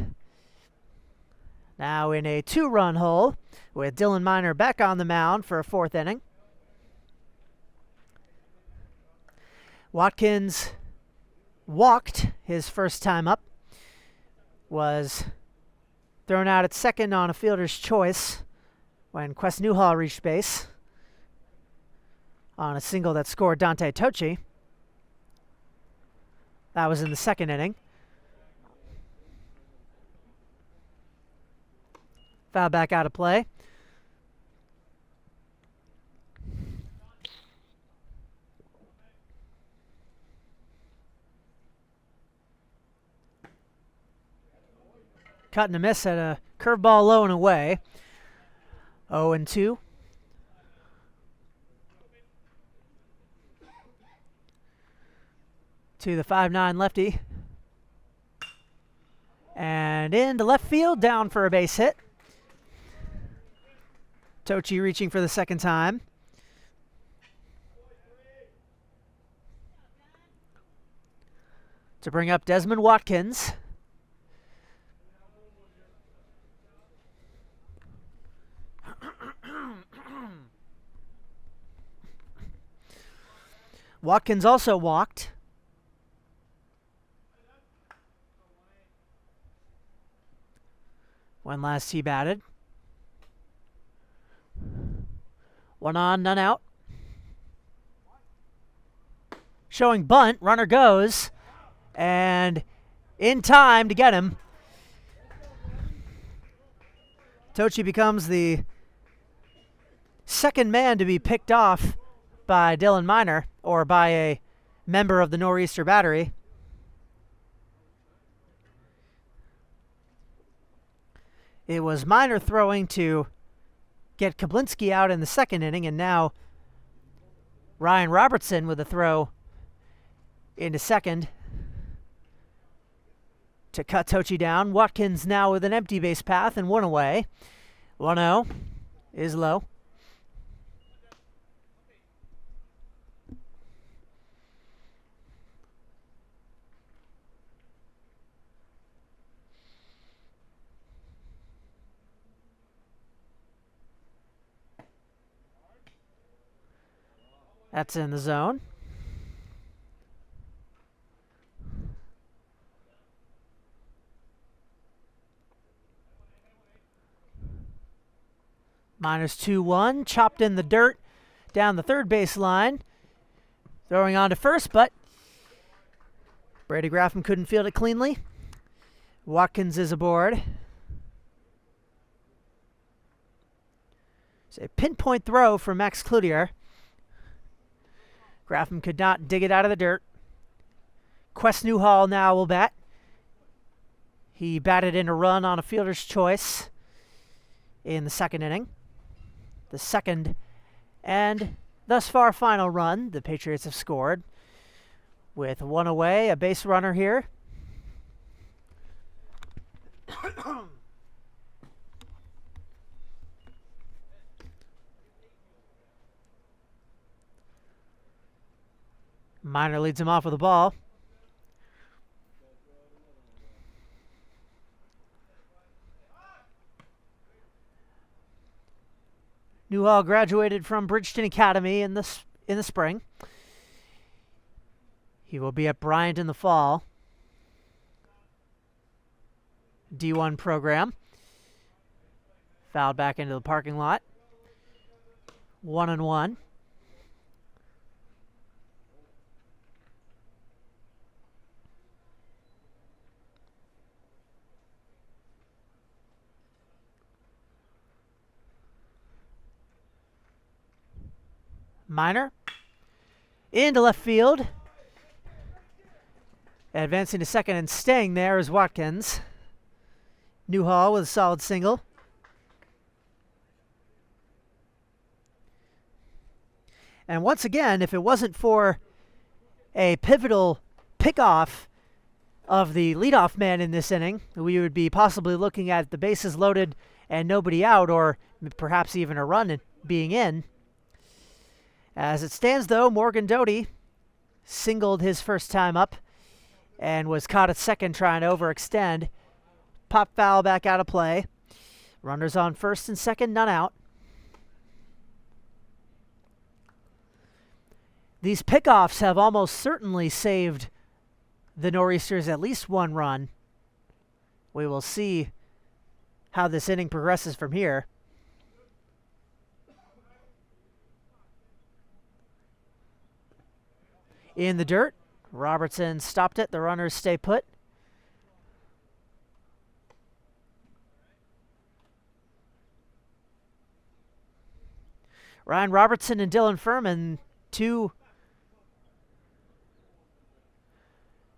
Speaker 1: Now in a 2-run hole, with Dylan Miner back on the mound for a 4th inning. Watkins walked his first time up, was thrown out at second on a fielder's choice when Quest Newhall reached base on a single that scored Dante Tochi. That was in the 2nd inning. Foul back out of play. Cut and a miss at a curveball low and away. 0-2. To the 5'9" lefty. And into left field, down for a base hit. Tochi reaching for the 2nd time. To bring up Desmond Watkins. Watkins also walked. When last he batted. 1 on, none out. Showing bunt, runner goes, and in time to get him. Tochi becomes the 2nd man to be picked off by Dylan Miner, or by a member of the Nor'easter Battery. It was Miner throwing to get Kablinski out in the 2nd inning, and now Ryan Robertson with a throw into 2nd to cut Tochi down. Watkins now with an empty base path and 1 away. 1-0 is low. That's in the zone. Miners 2-1, chopped in the dirt down the 3rd base line. Throwing on to first, but Brady Graffam couldn't field it cleanly. Watkins is aboard. It's a pinpoint throw from Max Cloutier. Graffam could not dig it out of the dirt. Quest Newhall now will bat. He batted in a run on a fielder's choice in the 2nd inning. The 2nd and thus far final run the Patriots have scored. With 1 away, a base runner here. Miner leads him off with a ball. Newhall graduated from Bridgeton Academy in the spring. He will be at Bryant in the fall. D1 program. Fouled back into the parking lot. 1-1. Minor into left field. Advancing to second and staying there is Watkins. Newhall with a solid single. And once again, if it wasn't for a pivotal pickoff of the leadoff man in this inning, we would be possibly looking at the bases loaded and nobody out, or perhaps even a run being in. As it stands, though, Morgan Doty singled his first time up and was caught at second trying to overextend. Pop foul back out of play. Runners on first and second, none out. These pickoffs have almost certainly saved the Nor'easters at least one run. We will see how this inning progresses from here. In the dirt, Robertson stopped it. The runners stay put. Ryan Robertson and Dylan Furman, two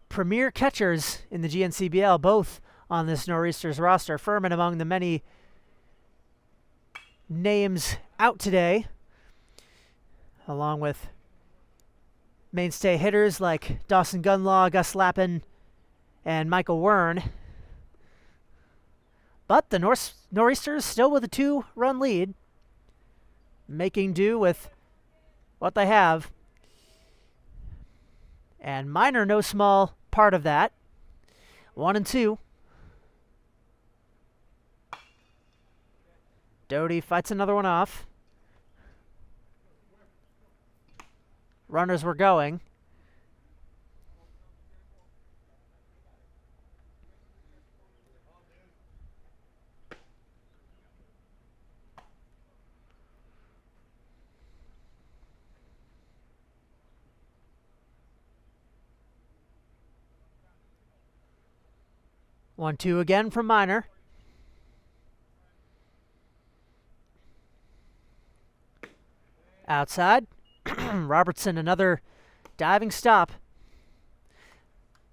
Speaker 1: premier catchers in the GNCBL, both on this Nor'easters roster. Furman among the many names out today, along with mainstay hitters like Dawson Gunlaw, Gus Lappin, and Michael Wern. But the Nor'easters still with a 2-run lead, making do with what they have. And Minor no small part of that. 1-2. Doty fights another one off. Runners were going. One, two again from Minor. Outside. Robertson, another diving stop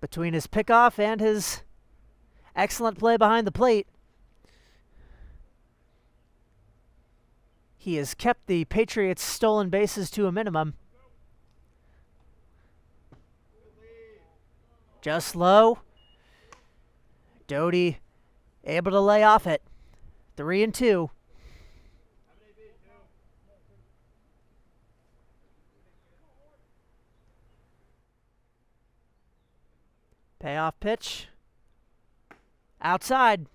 Speaker 1: between his pickoff and his excellent play behind the plate. He has kept the Patriots' stolen bases to a minimum. Just low. Doty able to lay off it. 3-2. Payoff pitch. Outside.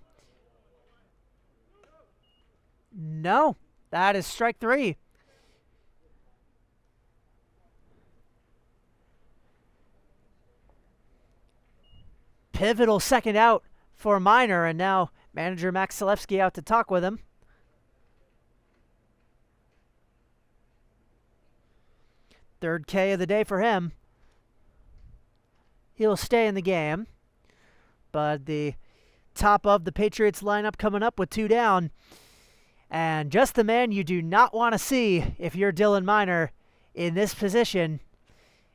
Speaker 1: No, that is strike 3. Pivotal second out for Minor, and now manager Max Zalewski out to talk with him. Third K of the day for him. He'll stay in the game, but the top of the Patriots lineup coming up with 2 down. And just the man you do not want to see if you're Dylan Minor in this position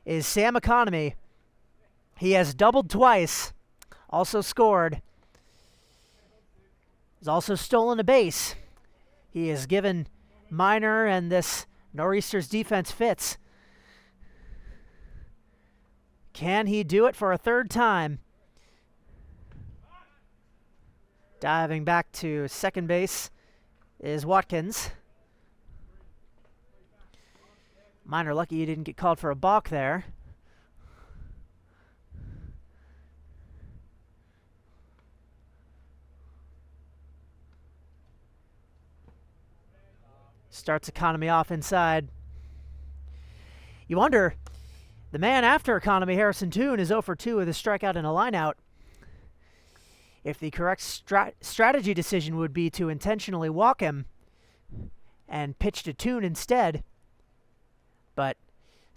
Speaker 1: is Sam Economy. He has doubled twice, also scored. He's also stolen a base. He has given Minor and this Nor'easters defense fits. Can he do it for a third time? Diving back to second base is Watkins. Minor lucky he didn't get called for a balk there. Starts Economy off inside. You wonder, the man after Economy, Harrison Toon, is 0 for 2 with a strikeout and a lineout. If the correct strategy decision would be to intentionally walk him and pitch to Toon instead. But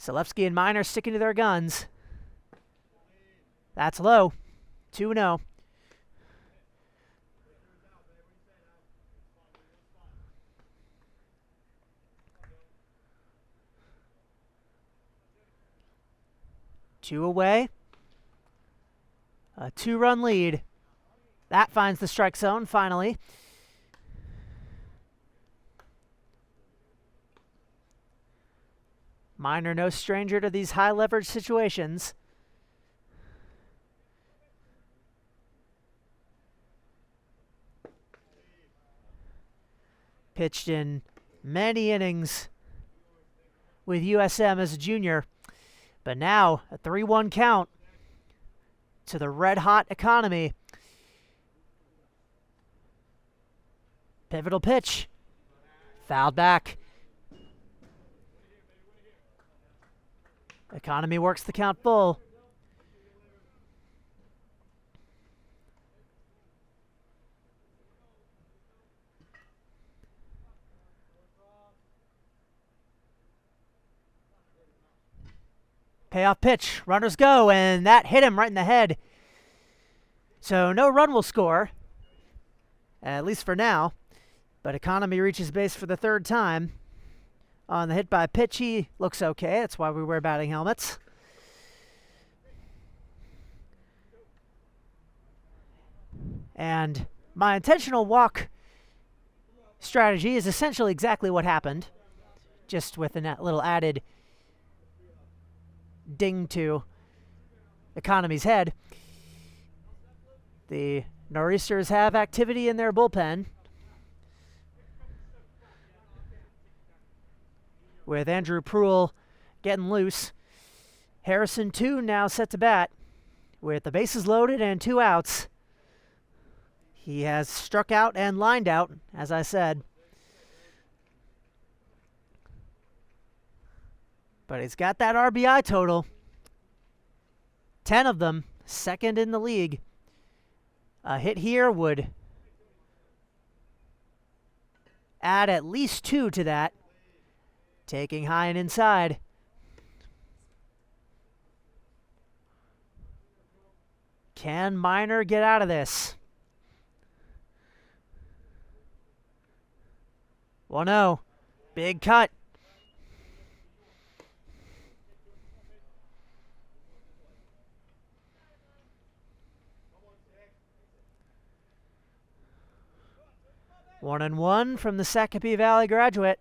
Speaker 1: Zalewski and Minor sticking to their guns. That's low. 2-0. 2 away. A 2-run lead. That finds the strike zone finally. Minor no stranger to these high leverage situations. Pitched in many innings with USM as a junior, but now a 3-1 count to the red-hot Economy. Pivotal pitch. Fouled back. Economy works the count full. Payoff pitch. Runners go, and that hit him right in the head. So no run will score, at least for now. But Economy reaches base for the 3rd time. On the hit by pitch, he looks okay. That's why we wear batting helmets. And my intentional walk strategy is essentially exactly what happened, just with a little added ding to Economy's head. The Nor'easters have activity in their bullpen, with Andrew Pruill getting loose. Harrison Toon now set to bat with the bases loaded and 2 outs. He has struck out and lined out, as I said. But he's got that RBI total. 10 of them, 2nd in the league. A hit here would add at least 2 to that. Taking high and inside. Can Minor get out of this? 1-0. Big cut. One and one from the Shakopee Valley graduate.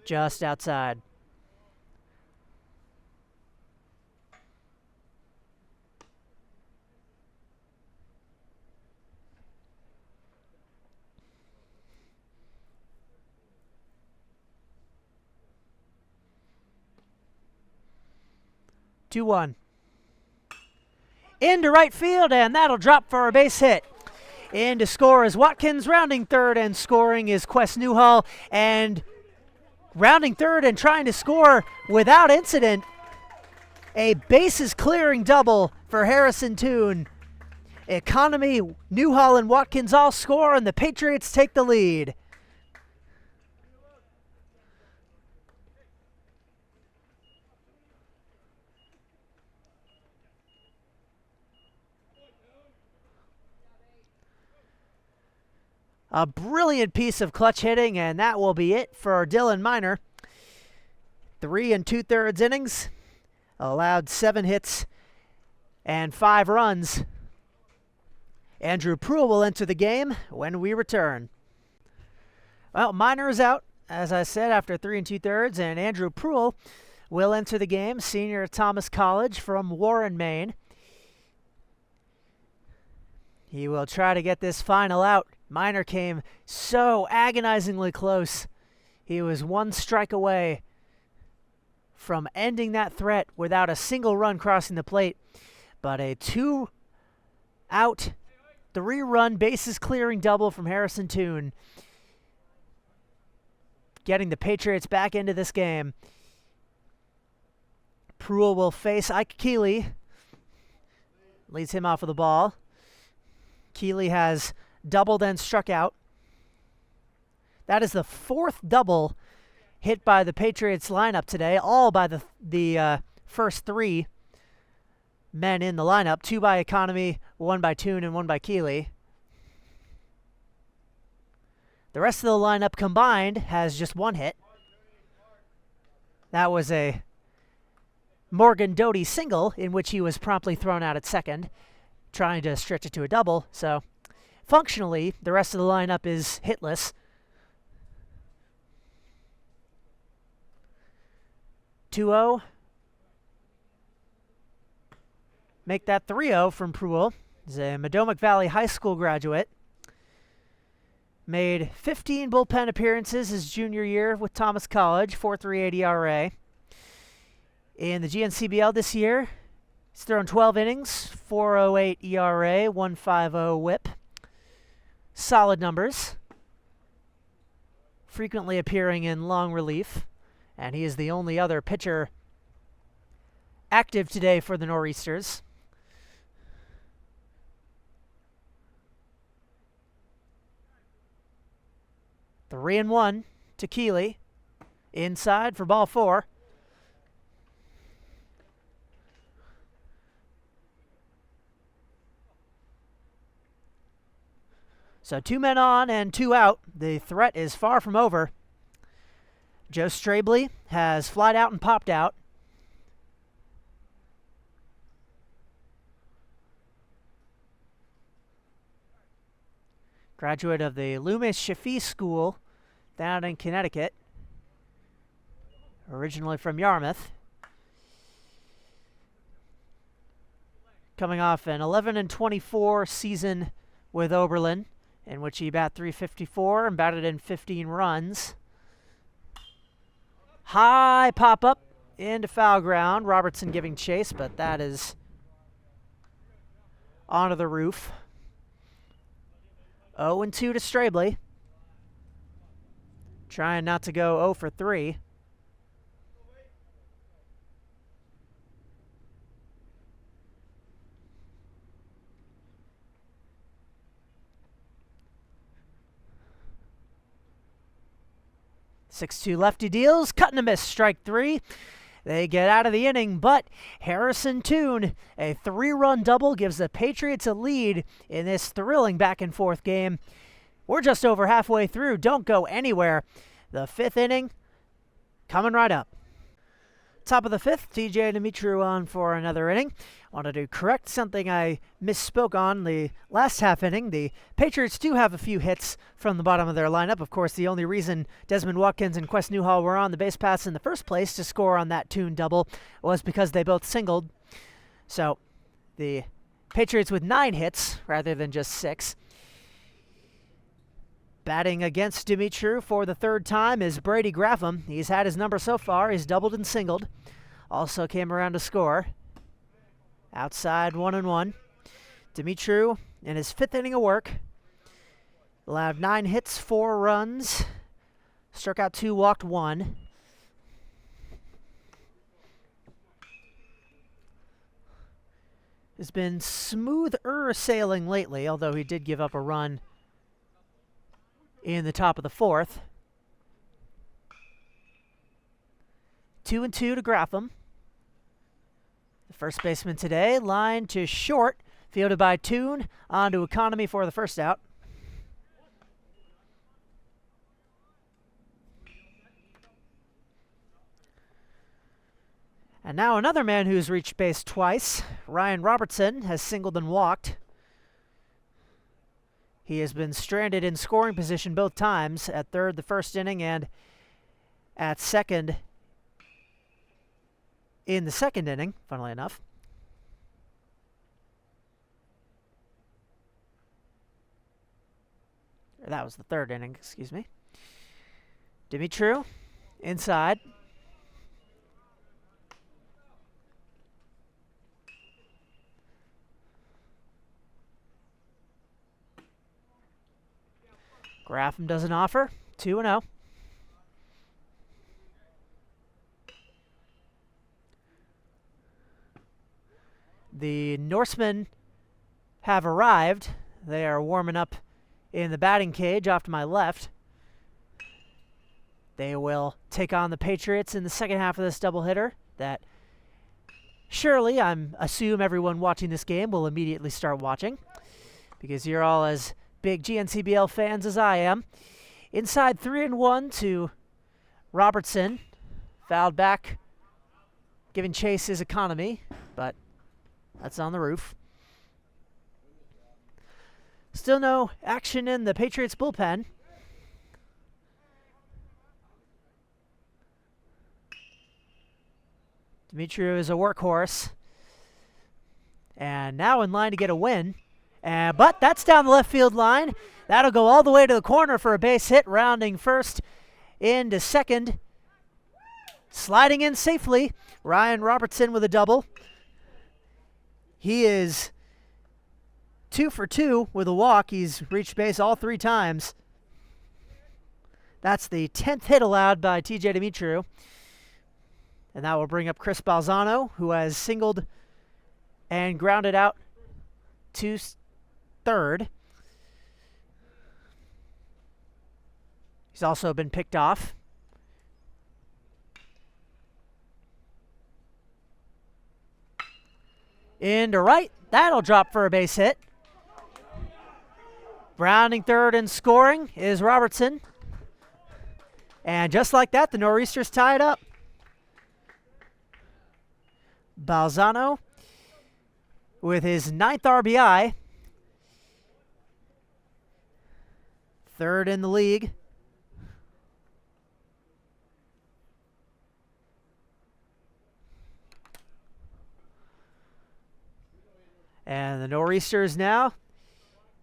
Speaker 1: Just outside. Two one. Into right field, and that'll drop for a base hit. In to score is Watkins, rounding 3rd, and scoring is Quest Newhall. And rounding 3rd and trying to score without incident. A bases clearing double for Harrison Toon. Economy, Newhall, and Watkins all score, and the Patriots take the lead. A brilliant piece of clutch hitting, and that will be it for Dylan Minor. 3 2/3 innings, allowed 7 hits and 5 runs. Andrew Pruill will enter the game when we return. Well, Minor is out, as I said, after 3 2/3, and Andrew Pruill will enter the game, senior at Thomas College from Warren, Maine. He will try to get this final out. Minor came so agonizingly close. He was 1 strike away from ending that threat without a single run crossing the plate. But a 2-out, 3-run bases clearing double from Harrison Toon, getting the Patriots back into this game. Pruill will face Ike Keeley. Leads him off of the ball. Keeley has doubled and struck out. That is the 4th double hit by the Patriots lineup today, all by the first 3 men in the lineup, 2 by Economy, 1 by Toon, and 1 by Keeley. The rest of the lineup combined has just 1 hit. That was a Morgan Doty single in which he was promptly thrown out at second, trying to stretch it to a double. So functionally, the rest of the lineup is hitless. 2-0. Make that 3-0 from Pruill. He's a Madomic Valley High School graduate. Made 15 bullpen appearances his junior year with Thomas College, 4.38 ERA. In the GNCBL this year, he's thrown 12 innings, 4.08 ERA, 1.50 WHIP. Solid numbers. Frequently appearing in long relief, and he is the only other pitcher active today for the Nor'easters. The 3-1 to Keeley. Inside for ball 4. So 2 men on and 2 out. The threat is far from over. Joe Strabley has flied out and popped out. Graduate of the Loomis Chaffee School down in Connecticut. Originally from Yarmouth. Coming off an 11-24 season with Oberlin, in which he bat .354 and batted in 15 runs. High pop-up into foul ground. Robertson giving chase, but that is onto the roof. 0-2 to Strabley. Trying not to go 0 for 3. .6-2 lefty deals, cut and a miss, strike 3. They get out of the inning, but Harrison Toon, a 3-run double, gives the Patriots a lead in this thrilling back-and-forth game. We're just over halfway through. Don't go anywhere. The 5th inning coming right up. Top of the 5th, TJ Dimitru on for another inning. Wanted to correct something I misspoke on the last half inning. The Patriots do have a few hits from the bottom of their lineup. Of course, the only reason Desmond Watkins and Quest Newhall were on the base paths in the first place to score on that Toon double was because they both singled. So the Patriots with 9 hits rather than just 6. Batting against Dimitru for the 3rd time is Brady Graffam. He's had his number so far. He's doubled and singled. Also came around to score. Outside 1-1. Dimitru in his 5th inning of work. Allowed 9 hits, 4 runs. Struck out 2, walked 1. Has been smoother sailing lately, although he did give up a run in the top of the 4th. 2-2 to Graffam. The first baseman today, line to short, fielded by Toon, on to Economy for the first out. And now another man who's reached base twice. Ryan Robertson has singled and walked. He has been stranded in scoring position both times, at 3rd the first inning and at 2nd in the 2nd inning, funnily enough. That was the 3rd inning, excuse me. Dimitru, inside. Graffam doesn't offer. 2-0. The Norsemen have arrived. They are warming up in the batting cage off to my left. They will take on the Patriots in the second half of this doubleheader that surely, I'm assume everyone watching this game will immediately start watching because you're all as big GNCBL fans as I am. Inside 3-1 to Robertson Fouled back, giving Chase his economy, but that's on the roof. Still no action in the Patriots bullpen. Demetriou is a workhorse. And now in line to get a win. But that's down the left field line. That'll go all the way to the corner for a base hit, rounding first into second. Sliding in safely, Ryan Robertson with a double. He is 2 for 2 with a walk. He's reached base all 3 times. That's the 10th hit allowed by TJ Demetriou. And that will bring up Chris Balzano, who has singled and grounded out to third. He's also been picked off. Into right. That'll drop for a base hit. Rounding third and scoring is Robertson. And just like that, the Nor'easters tie it up. Balzano with his 9th RBI. 3rd in the league. And the Nor'easters now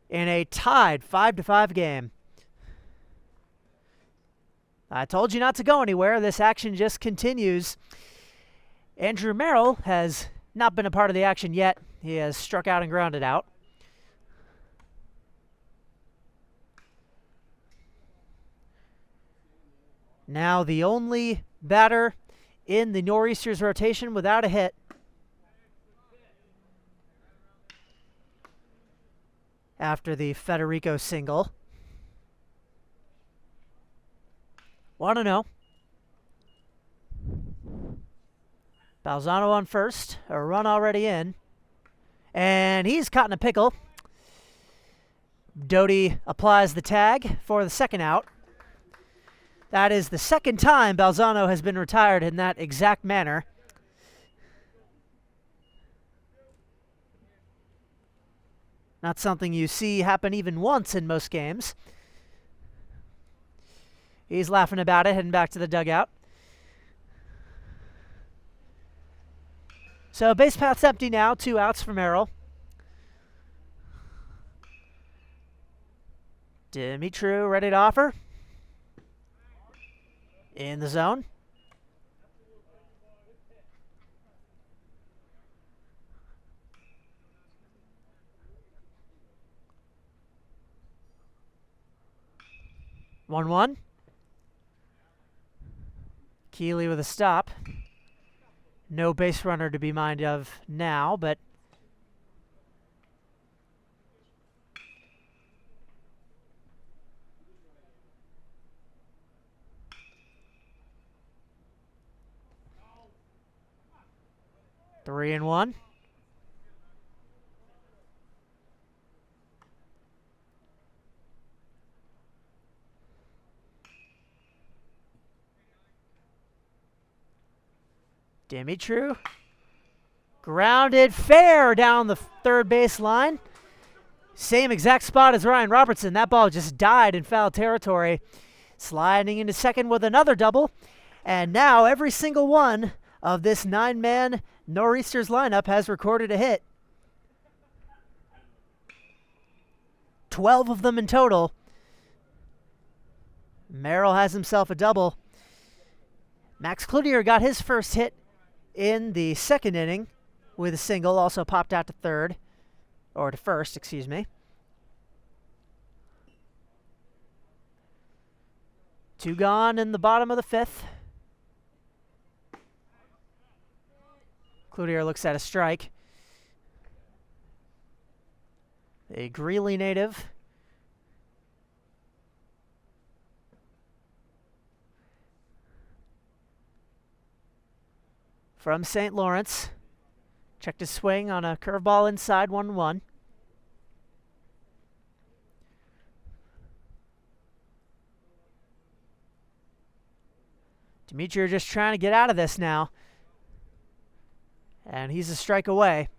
Speaker 1: in a tied 5-5 game. I told you not to go anywhere. This action just continues. Andrew Merrill has not been a part of the action yet. He has struck out and grounded out. Now the only batter in the Nor'easters rotation without a hit. After the Federico single. 1-0. Balzano on first. A run already in. And he's caught in a pickle. Doty applies the tag for the second out. That is the second time Balzano has been retired in that exact manner. Not something you see happen even once in most games. He's laughing about it, heading back to the dugout. So base path's empty now, 2 outs for Merrill. Demetriou ready to offer. In the zone. One. Keeley with a stop. No base runner to be minded of now, but three and one. Demetriou grounded fair down the third base line. Same exact spot as Ryan Robertson. That ball just died in foul territory. Sliding into second with another double. And now every single one of this 9-man Nor'easters lineup has recorded a hit. 12 of them in total. Merrill has himself a double. Max Cloutier got his first hit in the second inning with a single, also popped out to third, or to first, excuse me. 2 gone in the bottom of the 5th. Cloutier looks at a strike. A Greeley native. From St. Lawrence. Checked his swing on a curveball inside, 1-1. Demetriou just trying to get out of this now. And he's a strike away.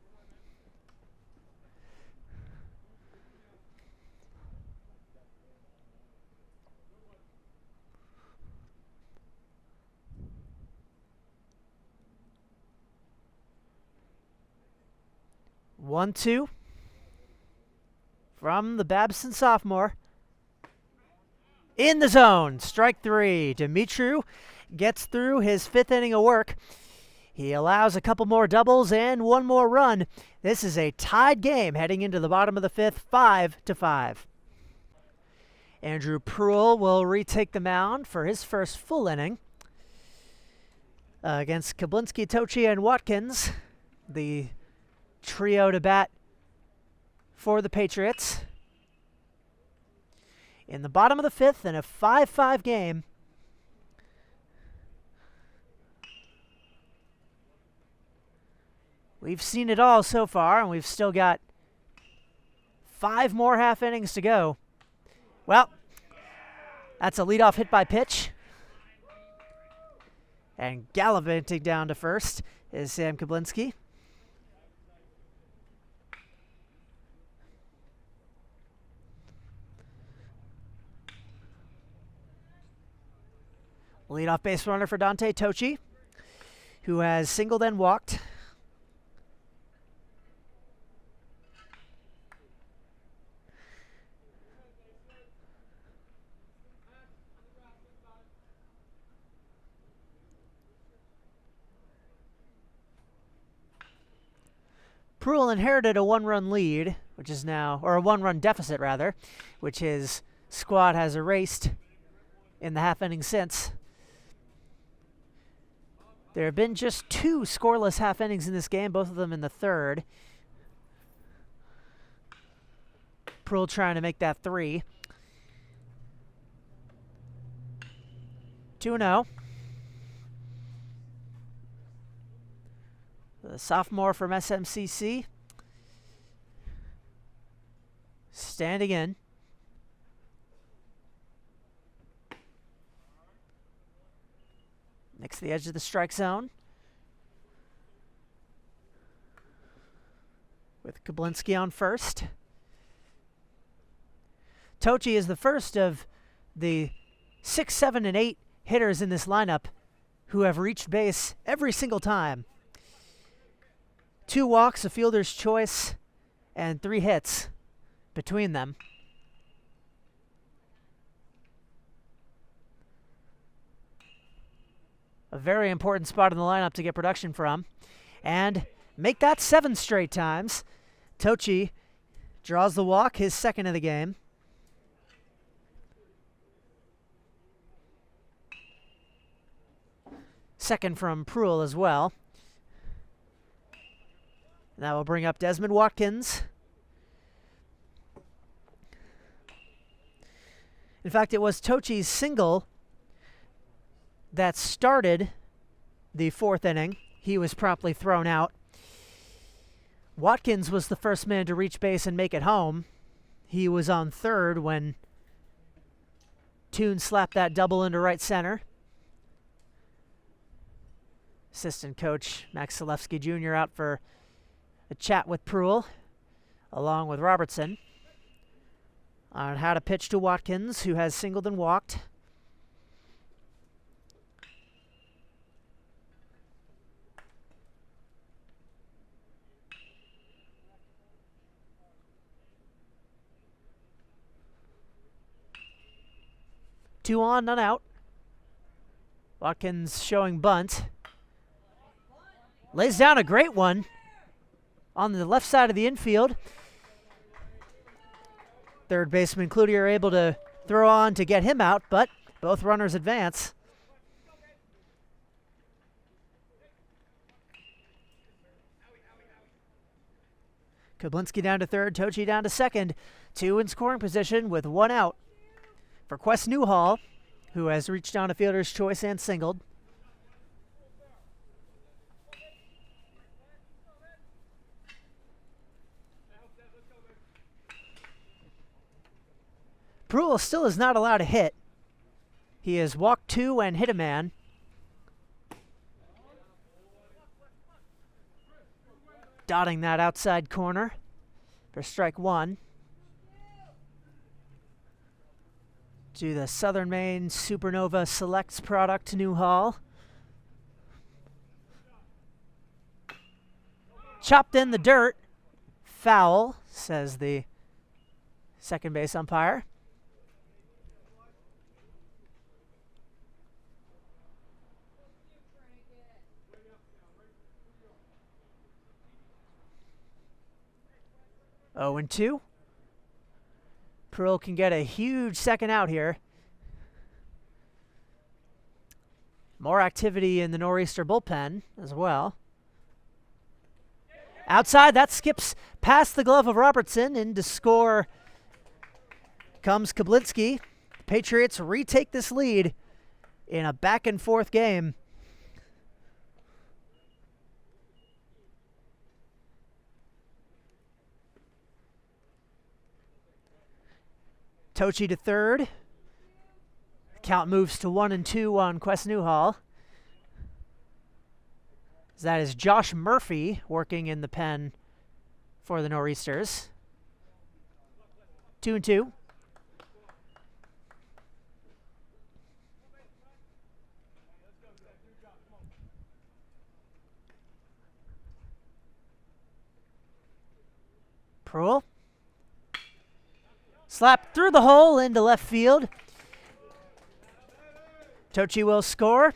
Speaker 1: One, two from the Babson sophomore. In the zone, strike three. Demetriou gets through his fifth inning of work. He allows a couple more doubles and one more run. This is a tied game heading into the bottom of the fifth, 5-5. Andrew Pruill will retake the mound for his first full inning against Kablinski, Tochi, and Watkins, the trio to bat for the Patriots. In the bottom of the fifth in a 5-5 game. We've seen it all so far, and we've still got 5 more half innings to go. Well, that's a leadoff hit by pitch. And gallivanting down to first is Sam Kablinski. Leadoff base runner for Dante Tochi, who has singled and walked. Pruill inherited a one-run lead, which is now, or a one-run deficit rather, which his squad has erased in the half inning since. There have been just 2 scoreless half innings in this game, both of them in the third. Pruill trying to make that 3. 2-0. The sophomore from SMCC standing in. Next to the edge of the strike zone. With Kablinski on first. Tochi is the first of the 6, 7, and 8 hitters in this lineup who have reached base every single time. 2 walks, a fielder's choice, and 3 hits between them. A very important spot in the lineup to get production from. And make that 7 straight times. Tochi draws the walk, his second of the game. Second from Pruill as well. That will bring up Desmond Watkins. In fact, it was Tochi's single that started the 4th inning. He was promptly thrown out. Watkins was the first man to reach base and make it home. He was on third when Toon slapped that double into right center. Assistant coach Max Zalewski Jr. out for a chat with Pruill, along with Robertson, on how to pitch to Watkins, who has singled and walked. Two on, none out. Watkins showing bunt. Lays down a great one on the left side of the infield. Third baseman Cloutier able to throw on to get him out, but both runners advance. Kablinski down to third, Tochi down to second. 2 in scoring position with 1 out for Quest Newhall, who has reached down a fielder's choice and singled. Pruill still is not allowed to hit. He has walked 2 and hit a man. dotting that outside corner for strike one. To the Southern Maine Supernova Selects product, Newhall. Chopped in the dirt. Foul, says the second base umpire. Oh, and 2. Pearl can get a huge second out here. More activity in the Nor'easter bullpen as well. Outside, that skips past the glove of Robertson. In to score comes Kablinski. The Patriots retake this lead in a back-and-forth game. Tochi to third. Count moves to 1-2 on Quest Newhall. That is Josh Murphy working in the pen for the Nor'easters. 2-2. Pruill. Slapped through the hole into left field. Tochi will score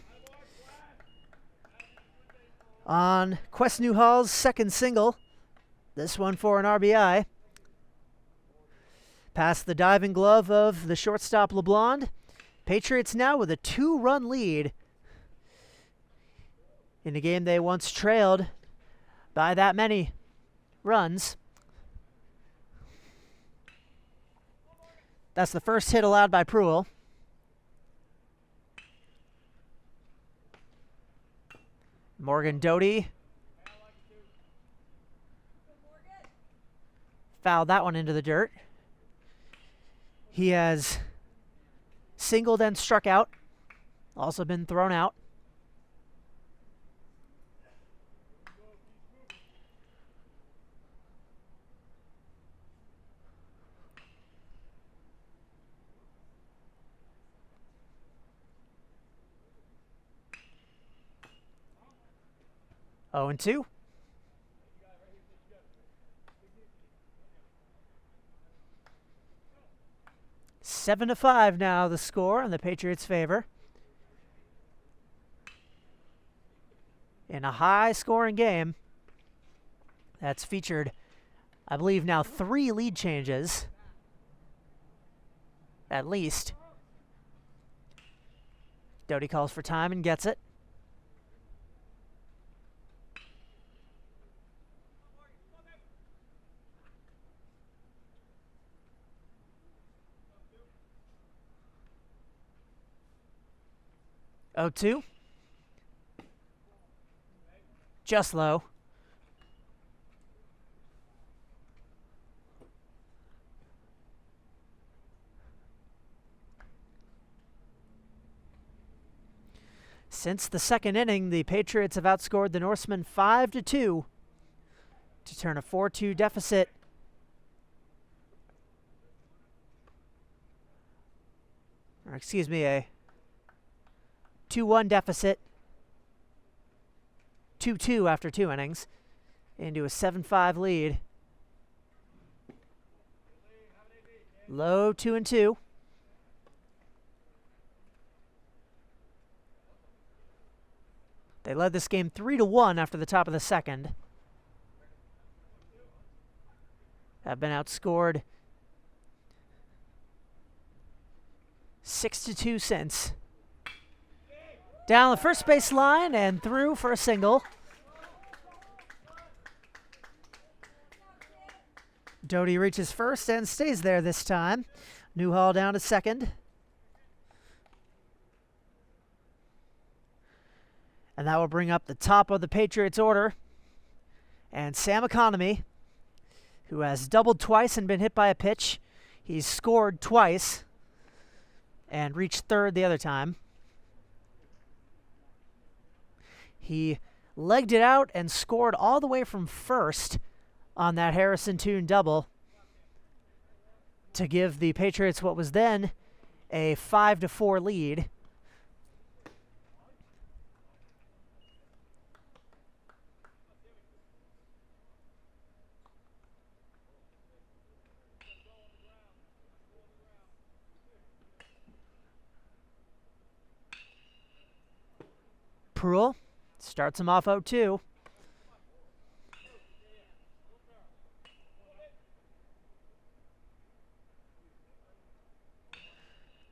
Speaker 1: on Quest Newhall's second single. This one for an RBI. Past the diving glove of the shortstop LeBlond. Patriots now with a 2-run lead in a game they once trailed by that many runs. That's the first hit allowed by Pruill. Morgan Doty fouled that one into the dirt. He has singled and struck out, also been thrown out. Oh, and 2. Seven to 5 now the score in the Patriots' favor. In a high-scoring game that's featured, I believe, now 3 lead changes, at least. Doty calls for time and gets it. Oh, 2. Just low. Since the second inning, the Patriots have outscored the Norsemen 5-2 to turn a 4-2 deficit. Or excuse me, a 2-1 deficit, 2-2 after 2 innings, into a 7-5 lead. Low 2-2. They led this game 3-1 after the top of the second. Have been outscored 6-2 since. Down the first base line and through for a single. Doty reaches first and stays there this time. Newhall down to second. And that will bring up the top of the Patriots order. And Sam Economy, who has doubled twice and been hit by a pitch. He's scored twice and reached third the other time. He legged it out and scored all the way from first on that Harrison Toon double to give the Patriots what was then a 5-4 lead. Pruill starts him off 0-2.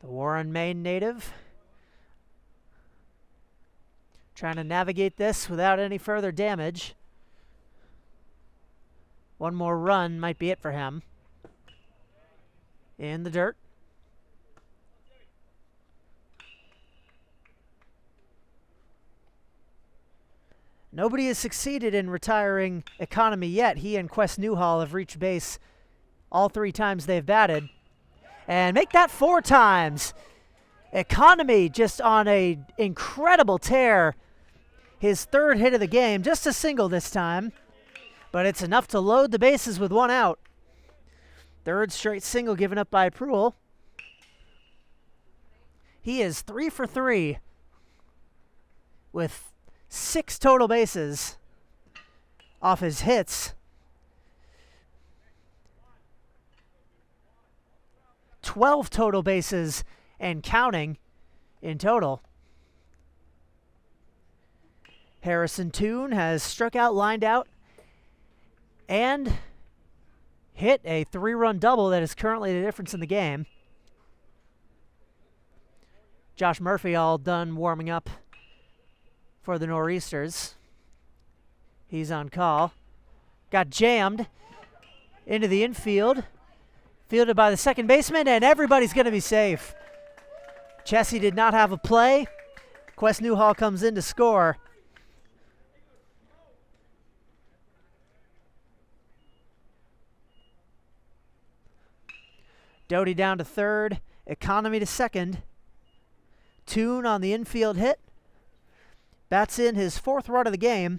Speaker 1: The Warren, Maine native trying to navigate this without any further damage. One more run might be it for him. In the dirt. Nobody has succeeded in retiring Economy yet. He and Quest Newhall have reached base all 3 times they've batted. And make that 4 times. Economy just on a incredible tear. His 3rd hit of the game, just a single this time. But it's enough to load the bases with 1 out. 3rd straight single given up by Pruill. He is 3 for 3 with 6 total bases off his hits. 12 total bases and counting in total. Harrison Toon has struck out, lined out, and hit a 3-run double that is currently the difference in the game. Josh Murphy all done warming up for the Nor'easters. He's on call. Got jammed into the infield. Fielded by the second baseman, and everybody's going to be safe. Chessie did not have a play. Quest Newhall comes in to score. Doty down to 3rd. Economy to 2nd. Toon on the infield hit. Bats in his 4th run of the game.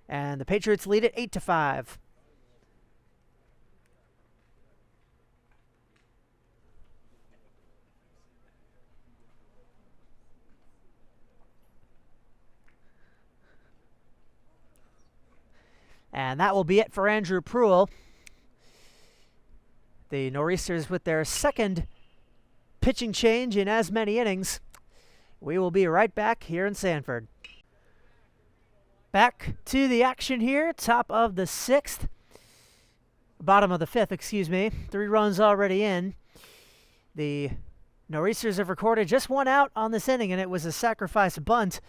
Speaker 1: And the Patriots lead it 8-5. And that will be it for Andrew Pruill. The Nor'easters with their 2nd pitching change in as many innings. We will be right back here in Sanford. Back to the action here. Top of the 6th. Bottom of the 5th, excuse me. 3 runs already in. The Nor'easters have recorded just 1 out on this inning, and it was a sacrifice bunt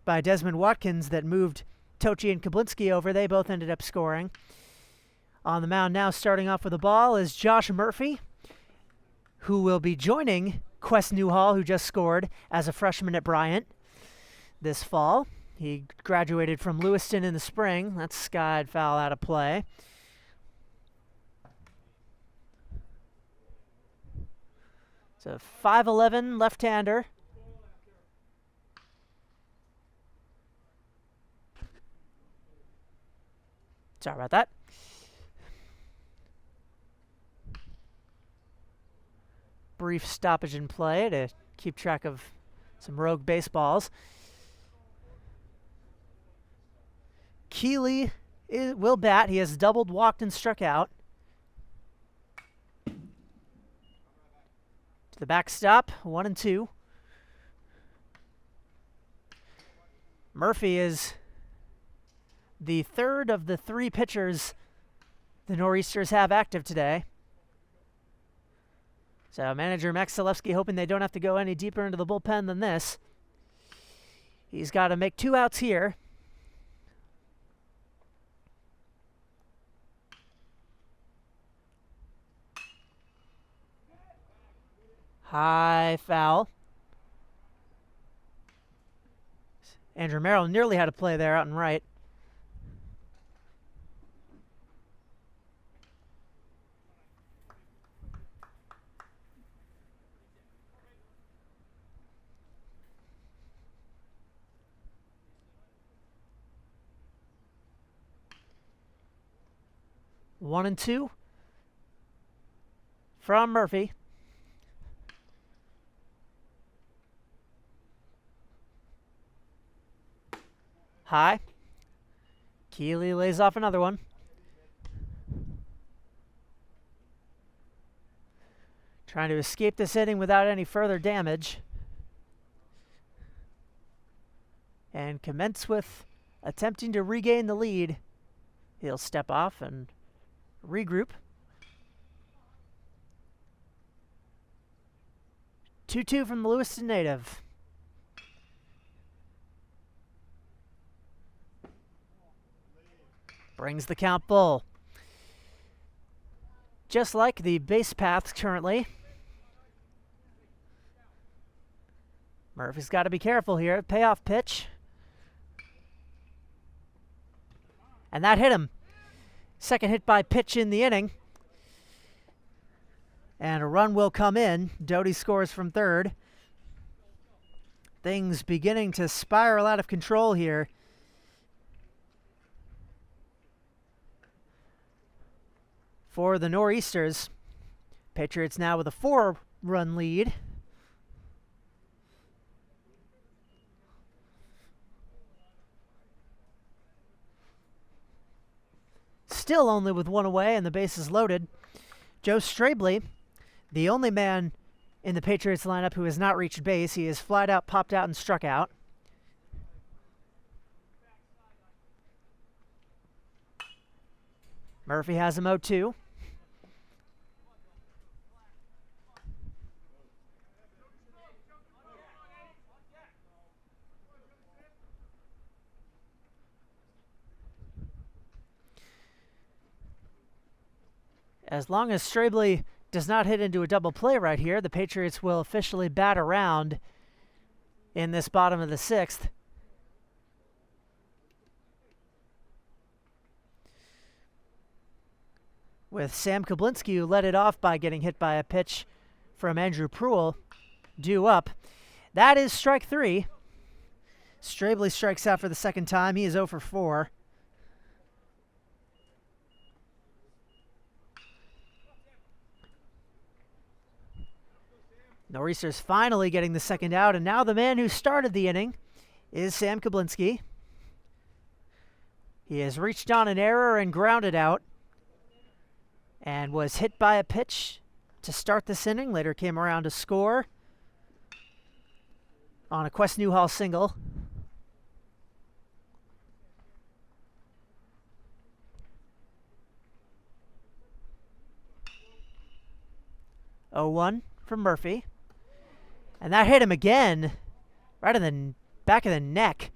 Speaker 1: by Desmond Watkins that moved Tochi and Kablinski over. They both ended up scoring. On the mound now, starting off with the ball, is Josh Murphy, who will be joining Quest Newhall, who just scored as a freshman at Bryant this fall. He graduated from Lewiston in the spring. That's skied foul out of play. It's a 5'11" left-hander. Sorry about that. Brief stoppage in play to keep track of some rogue baseballs. Keeley will bat. He has doubled, walked, and struck out. To the backstop, 1-2. Murphy is the 3rd of the 3 pitchers the Nor'easters have active today. So manager Max Zalewski hoping they don't have to go any deeper into the bullpen than this. He's got to make 2 outs here. High foul. Andrew Merrill nearly had a play there out and right. 1-2 from Murphy. High. Keeley lays off another one. Trying to escape this inning without any further damage. And commence with attempting to regain the lead. He'll step off and regroup. 2-2 from the Lewiston native. Brings the count full. Just like the base paths currently. Murphy's got to be careful here. Payoff pitch. And that hit him. Second hit by pitch in the inning. And a run will come in. Doty scores from third. Things beginning to spiral out of control here. For the Nor'easters. Patriots now with a 4-run lead. Still only with one away and the bases loaded. Joe Strabley, the only man in the Patriots lineup who has not reached base. He is flied out, popped out, and struck out. Murphy has him 0-2. As long as Strabley does not hit into a double play right here, the Patriots will officially bat around in this bottom of the 6th. With Sam Kablinski, who led it off by getting hit by a pitch from Andrew Pruill, due up. That is strike 3. Strabley strikes out for the second time. He is 0 for 4. Nor'easters finally getting the second out, and now the man who started the inning is Sam Kablinski. He has reached on an error and grounded out, and was hit by a pitch to start this inning. Later came around to score on a Quest Newhall single. Oh, 1 from Murphy. And that hit him again, right in the back of the neck.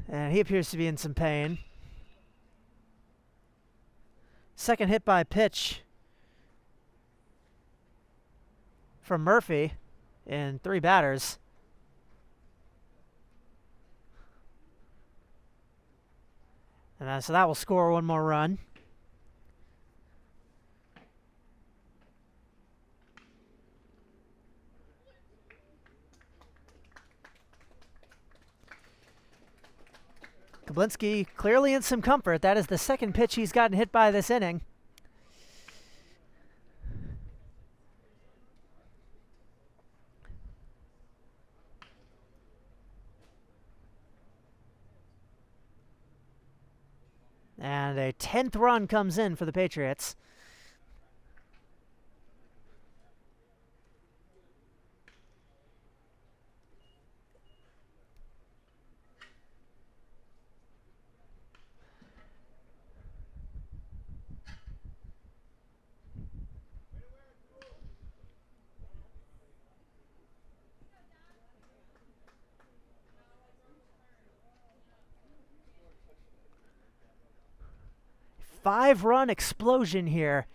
Speaker 1: And he appears to be in some pain. Second hit by pitch from Murphy in 3 batters. And so that will score one more run. Kablinski clearly in some comfort. That is the second pitch he's gotten hit by this inning. And a 10th run comes in for the Patriots. Five-run explosion here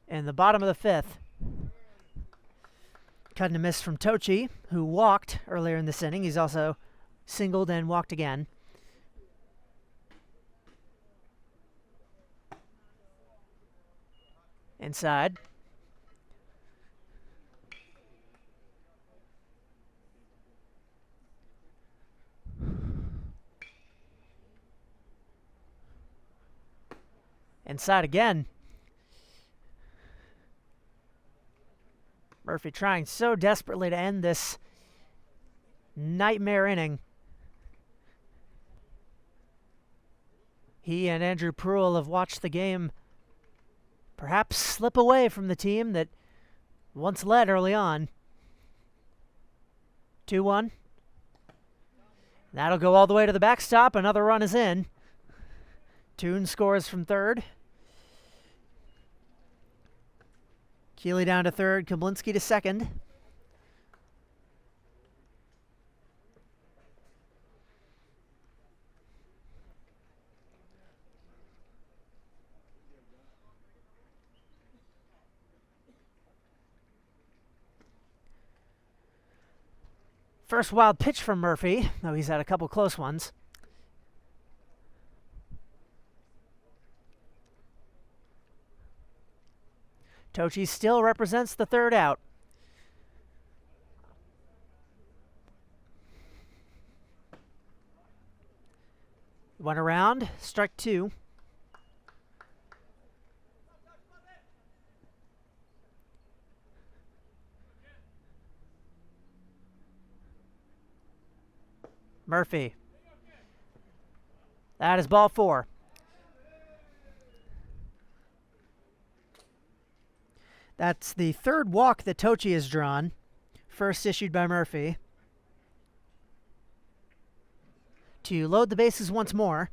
Speaker 1: in the bottom of the 5th. Cutting a miss from Tochi, who walked earlier in this inning. He's also singled and walked again. Inside. Inside again. Murphy trying so desperately to end this nightmare inning. He and Andrew Pruill have watched the game perhaps slip away from the team that once led early on. 2-1. That'll go all the way to the backstop. Another run is in. Toon scores from third. Keeley down to third. Kablinski to second. First wild pitch from Murphy, though he's had a couple close ones. Tochi still represents the third out. Went around, strike two. Murphy. That is ball four. That's the third walk that Tochi has drawn, first issued by Murphy. To load the bases once more,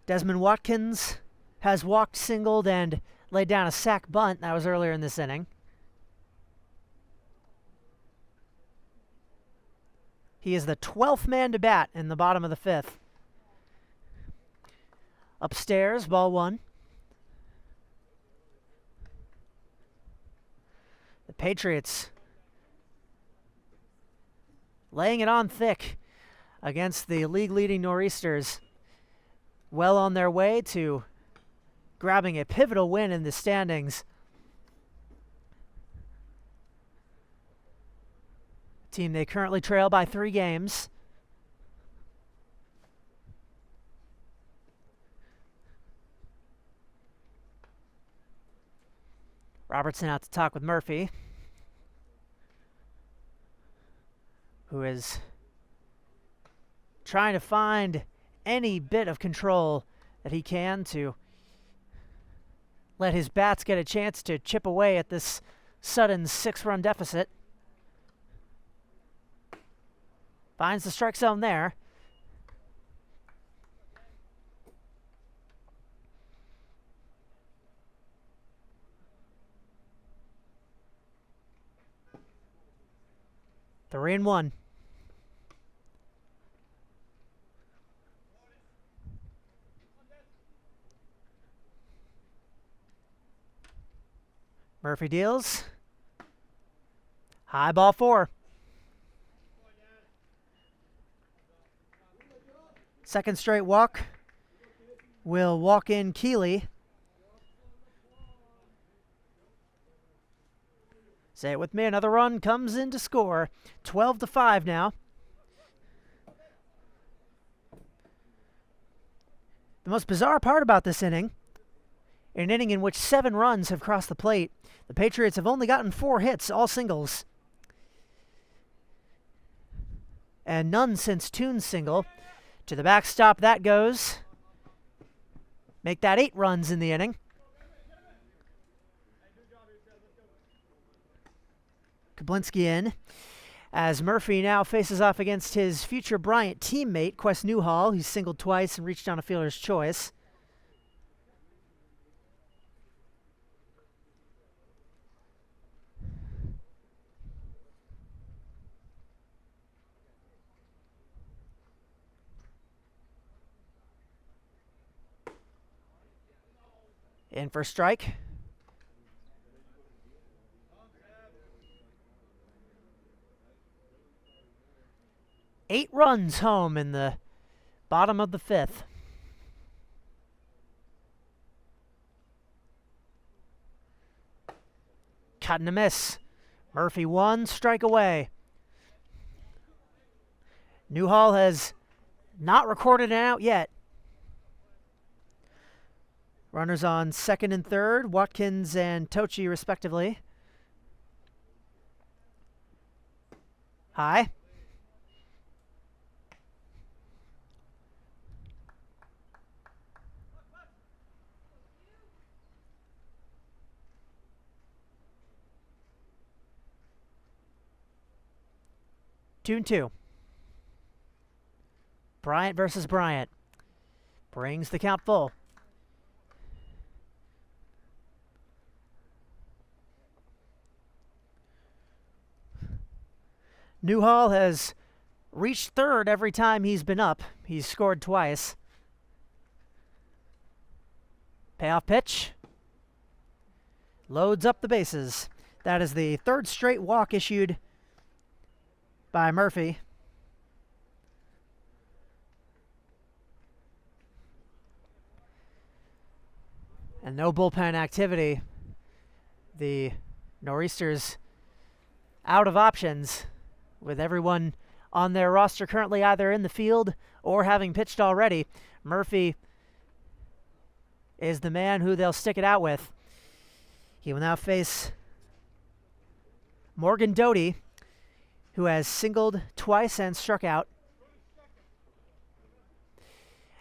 Speaker 1: Desmond Watkins has walked, singled, and laid down a sac bunt. That was earlier in this inning. He is the 12th man to bat in the bottom of the fifth. Upstairs, ball one. The Patriots laying it on thick against the league-leading Nor'easters. Well on their way to grabbing a pivotal win in the standings. Team they currently trail by 3 games. Robertson out to talk with Murphy, who is trying to find any bit of control that he can to let his bats get a chance to chip away at this sudden 6-run deficit. Finds the strike zone there. Three and one. Murphy deals. High ball four. Second straight walk will walk in Keeley. Say it with me, another run comes in to score. 12-5 now. The most bizarre part about this inning, an inning in which 7 runs have crossed the plate, the Patriots have only gotten 4 hits, all singles. And none since Toon's single. To the backstop that goes. Make that 8 runs in the inning. Kablinski in, as Murphy now faces off against his future Bryant teammate, Quest Newhall, who's singled twice and reached on a fielder's choice. In for strike. Eight runs home in the bottom of the fifth. Cut and a miss. Murphy 1 strike away. Newhall has not recorded an out yet. Runners on second and third, Watkins and Tochi respectively. High. Two and two. Bryant versus Bryant. Brings the count full. Newhall has reached third every time he's been up. He's scored twice. Payoff pitch. Loads up the bases. That is the third straight walk issued by Murphy. And no bullpen activity. The Nor'easters out of options, with everyone on their roster currently either in the field or having pitched already. Murphy is the man who they'll stick it out with. He will now face Morgan Doty, who has singled twice and struck out.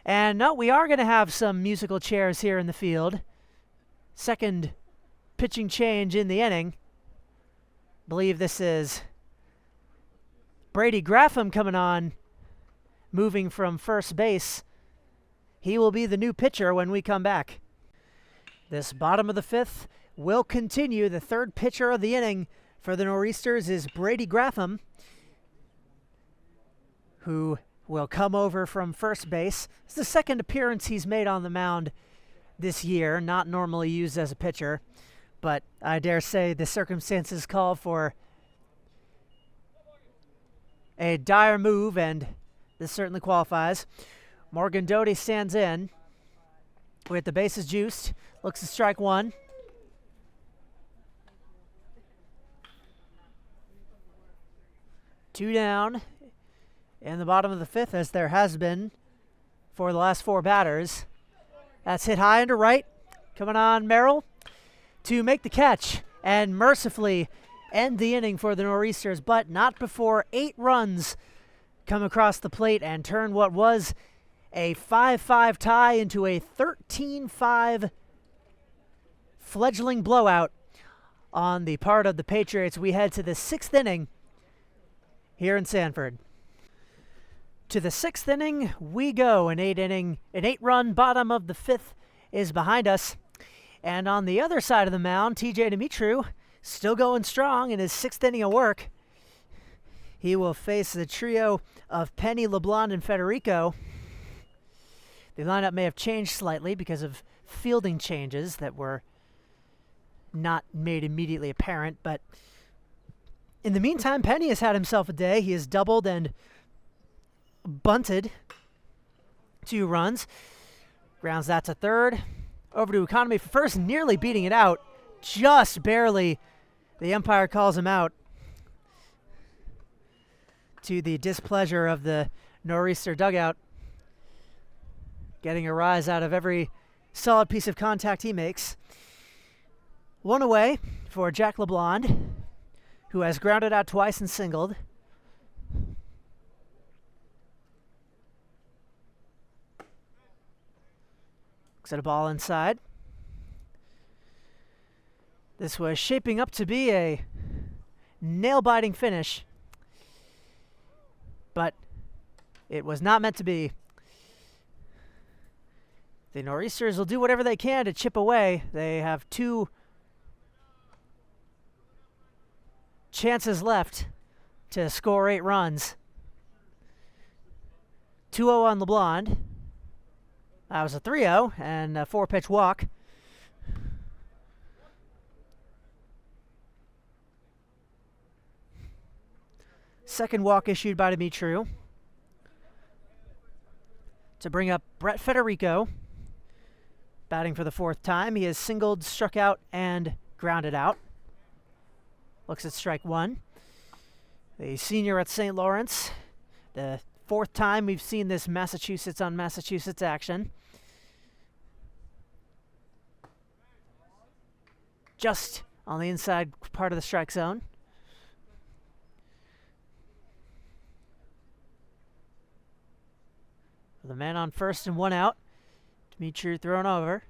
Speaker 1: And no, we are going to have some musical chairs here in the field. Second pitching change in the inning. I believe this is Brady Graffam coming on, moving from first base. He will be the new pitcher when we come back. This bottom of the fifth will continue. The third pitcher of the inning for the Nor'easters is Brady Graffam, who will come over from first base. It's the second appearance he's made on the mound this year, not normally used as a pitcher, but I dare say the circumstances call for a dire move, and this certainly qualifies. Morgan Doty stands in with the bases juiced. Looks to strike one. Two down in the bottom of the fifth, as there has been for the last four batters. That's hit high into right. Coming on Merrill to make the catch and mercifully end the inning for the Nor'easters, but not before 8 runs come across the plate and turn what was a 5-5 tie into a 13-5 fledgling blowout on the part of the Patriots. We head to the 6th inning here in Sanford. To the 6th inning we go. An 8-run bottom of the 5th is behind us. And on the other side of the mound, TJ Dimitru still going strong in his 6th inning of work. He will face the trio of Penny, LeBlond, and Federico. The lineup may have changed slightly because of fielding changes that were not made immediately apparent, but in the meantime, Penny has had himself a day. He has doubled and bunted 2 runs. Grounds that to third. Over to Economy for first, nearly beating it out. Just barely. The umpire calls him out, to the displeasure of the Nor'easter dugout, getting a rise out of every solid piece of contact he makes. One away for Jack LeBlond, who has grounded out twice and singled. Looks at a ball inside. This was shaping up to be a nail-biting finish, but it was not meant to be. The Nor'easters will do whatever they can to chip away. They have 2 chances left to score 8 runs. 2-0 on LeBlond. That was a 3-0 and a 4-pitch walk. Second walk issued by Dimitru to bring up Brett Federico, batting for the 4th time. He has singled, struck out, and grounded out. Looks at strike 1. The senior at St. Lawrence, the 4th time we've seen this Massachusetts on Massachusetts action. just on the inside part of the strike zone. The man on first and 1 out. Dimitri thrown over.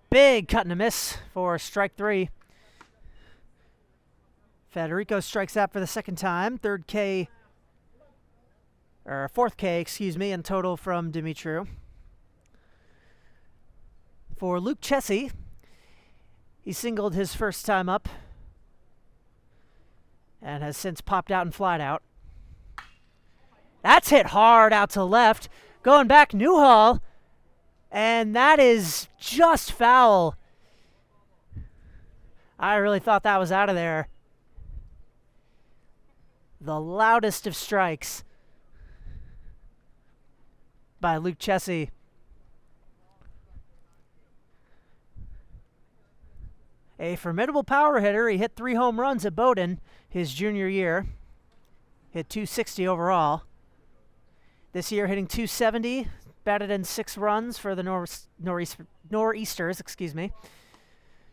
Speaker 1: Big cut and a miss for strike 3. Federico strikes out for the second time. Fourth K, in total from Dimitri. For Luke Chessie, he singled his first time up and has since popped out and flied out. That's hit hard out to left. Going back, Newhall. And that is just foul. I really thought that was out of there. The loudest of strikes by Luke Chessie. A formidable power hitter. He hit 3 home runs at Bowdoin his junior year. Hit .260 overall. This year hitting .270. Batted in 6 runs for the Nor'easters, excuse me.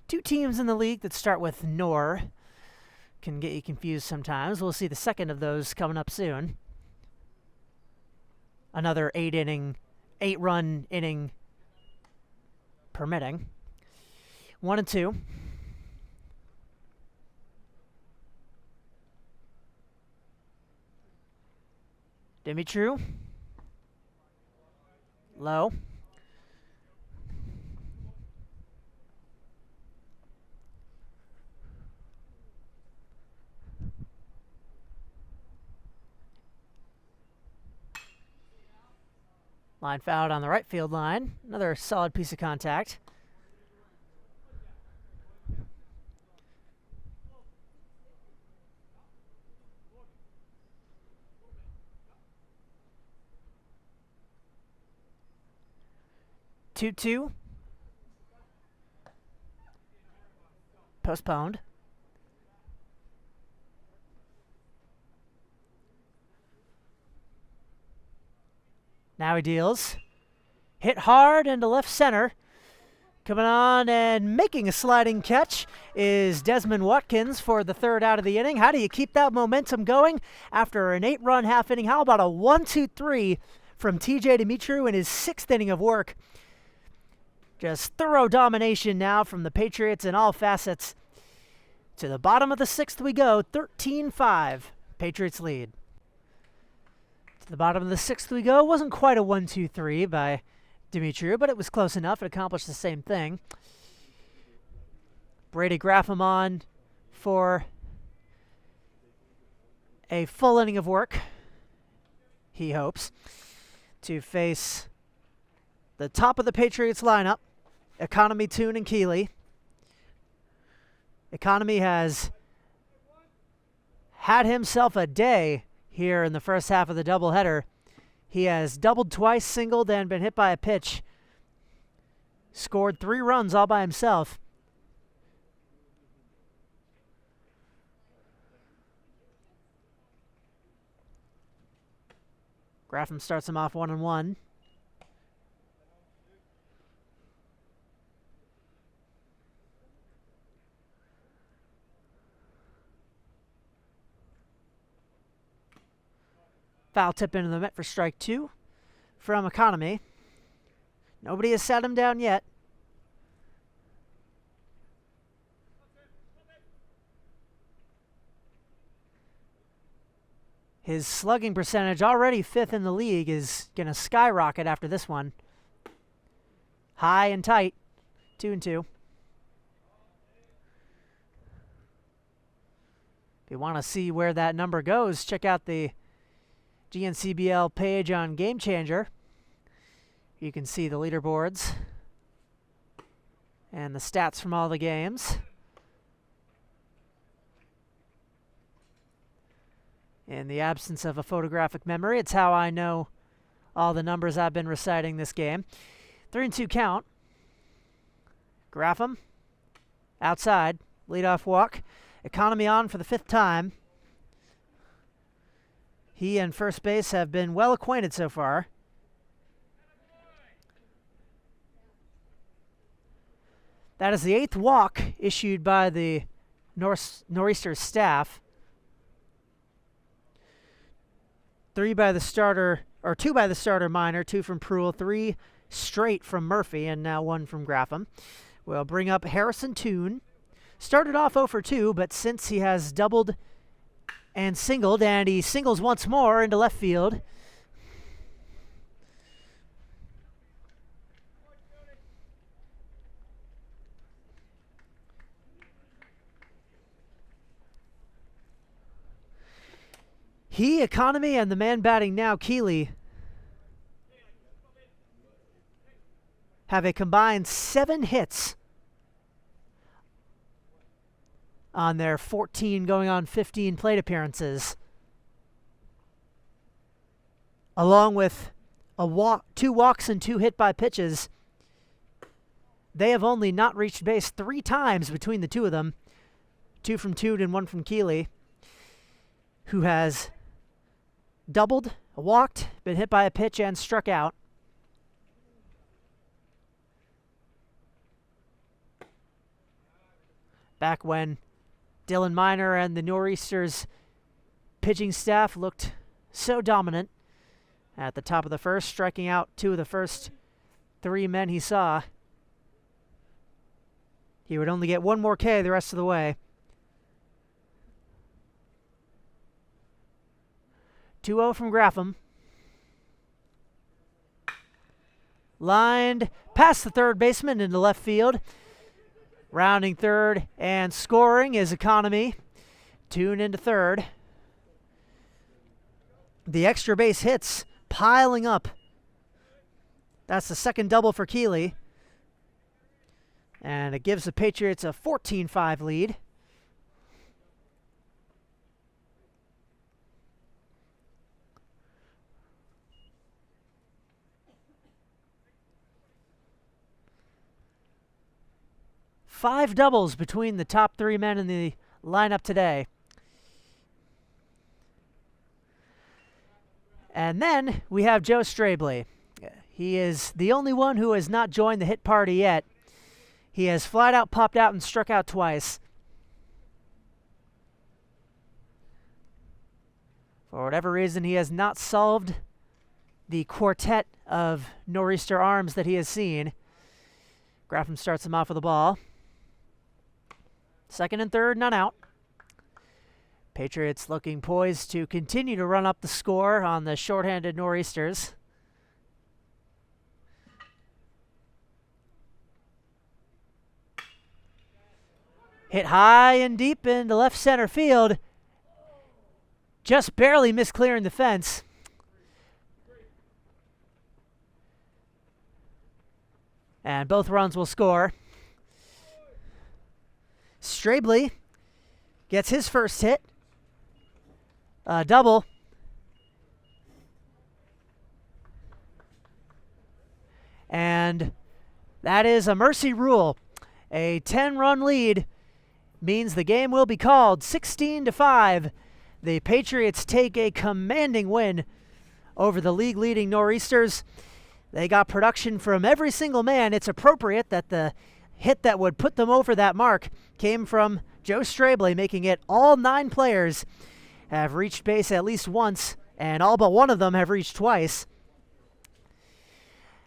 Speaker 1: 2 teams in the league that start with Nor. Can get you confused sometimes. We'll see the second of those coming up soon. Another 8-run inning permitting. 1 and 2. Dimitri. Low. Line fouled on the right field line. Another solid piece of contact. Two. Postponed. Now he deals. Hit hard into left center. Coming on and making a sliding catch is Desmond Watkins for the 3rd out of the inning. How do you keep that momentum going after an 8-run half inning? How about a 1-2-3 from TJ Dimitri in his 6th inning of work? Just thorough domination now from the Patriots in all facets. To the bottom of the 6th we go, 13-5. Patriots lead. To the bottom of the 6th we go. Wasn't quite a 1-2-3 by Dimitri, but it was close enough. It accomplished the same thing. Brady Graffam on for a full inning of work, he hopes, to face the top of the Patriots lineup, Economy, Toon, and Keeley. Economy has had himself a day here in the first half of the doubleheader. He has doubled twice, singled, and been hit by a pitch. Scored 3 runs all by himself. Graffam starts him off 1-1. Foul tip into the mitt for strike 2 from Economy. Nobody has sat him down yet. His slugging percentage, already 5th in the league, is going to skyrocket after this one. High and tight, 2-2. If you want to see where that number goes, check out the GNCBL page on Game Changer. You can see the leaderboards and the stats from all the games. In the absence of a photographic memory, it's how I know all the numbers I've been reciting this game. 3-2 count. Graffam outside, leadoff walk. Economy on for the 5th time. He and first base have been well acquainted so far. That is the 8th walk issued by the Nor'easters staff. 2 by the starter Minor, 2 from Pruill, 3 straight from Murphy, and now 1 from Graffam. We'll bring up Harrison Toon. Started off 0 for 2, but since he has doubled and singled, and he singles once more into left field. He, Economy, and the man batting now, Keeley, have a combined 7 hits on their 14 going on 15 plate appearances, along with 2 walks and 2 hit by pitches. They have only not reached base 3 times between the 2 of them, 2 from Toon and 1 from Keeley, who has doubled, walked, been hit by a pitch, and struck out. Back when Dylan Minor and the Nor'easters pitching staff looked so dominant at the top of the first, striking out 2 of the first 3 men he saw. He would only get 1 more K the rest of the way. 2-0 from Graffam. Lined past the third baseman into left field. Rounding third and scoring is Economy. Toon into third. The extra base hits piling up. That's the second double for Keeley. And it gives the Patriots a 14-5 lead. Five doubles between the top 3 men in the lineup today. And then we have Joe Strabley. He is the only one who has not joined the hit party yet. He has flat out popped out and struck out twice. For whatever reason, he has not solved the quartet of Nor'easter arms that he has seen. Graffam starts him off with the ball. Second and third, none out. Patriots looking poised to continue to run up the score on the shorthanded Nor'easters. Hit high and deep into left center field. Just barely missed clearing the fence. And both runs will score. Strabley gets his first hit. A double. And that is a mercy rule. A 10-run lead means the game will be called 16-5. The Patriots take a commanding win over the league-leading Nor'easters. They got production from every single man. It's appropriate that the hit that would put them over that mark came from Joe Strabley, making it all 9 players have reached base at least once, and all but 1 of them have reached twice.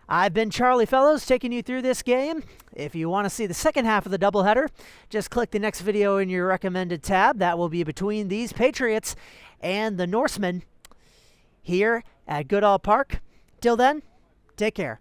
Speaker 1: I've been Charlie Fellows taking you through this game. If you want to see the second half of the doubleheader, just click the next video in your recommended tab. That will be between these Patriots and the Norsemen here at Goodall Park. Till then, take care.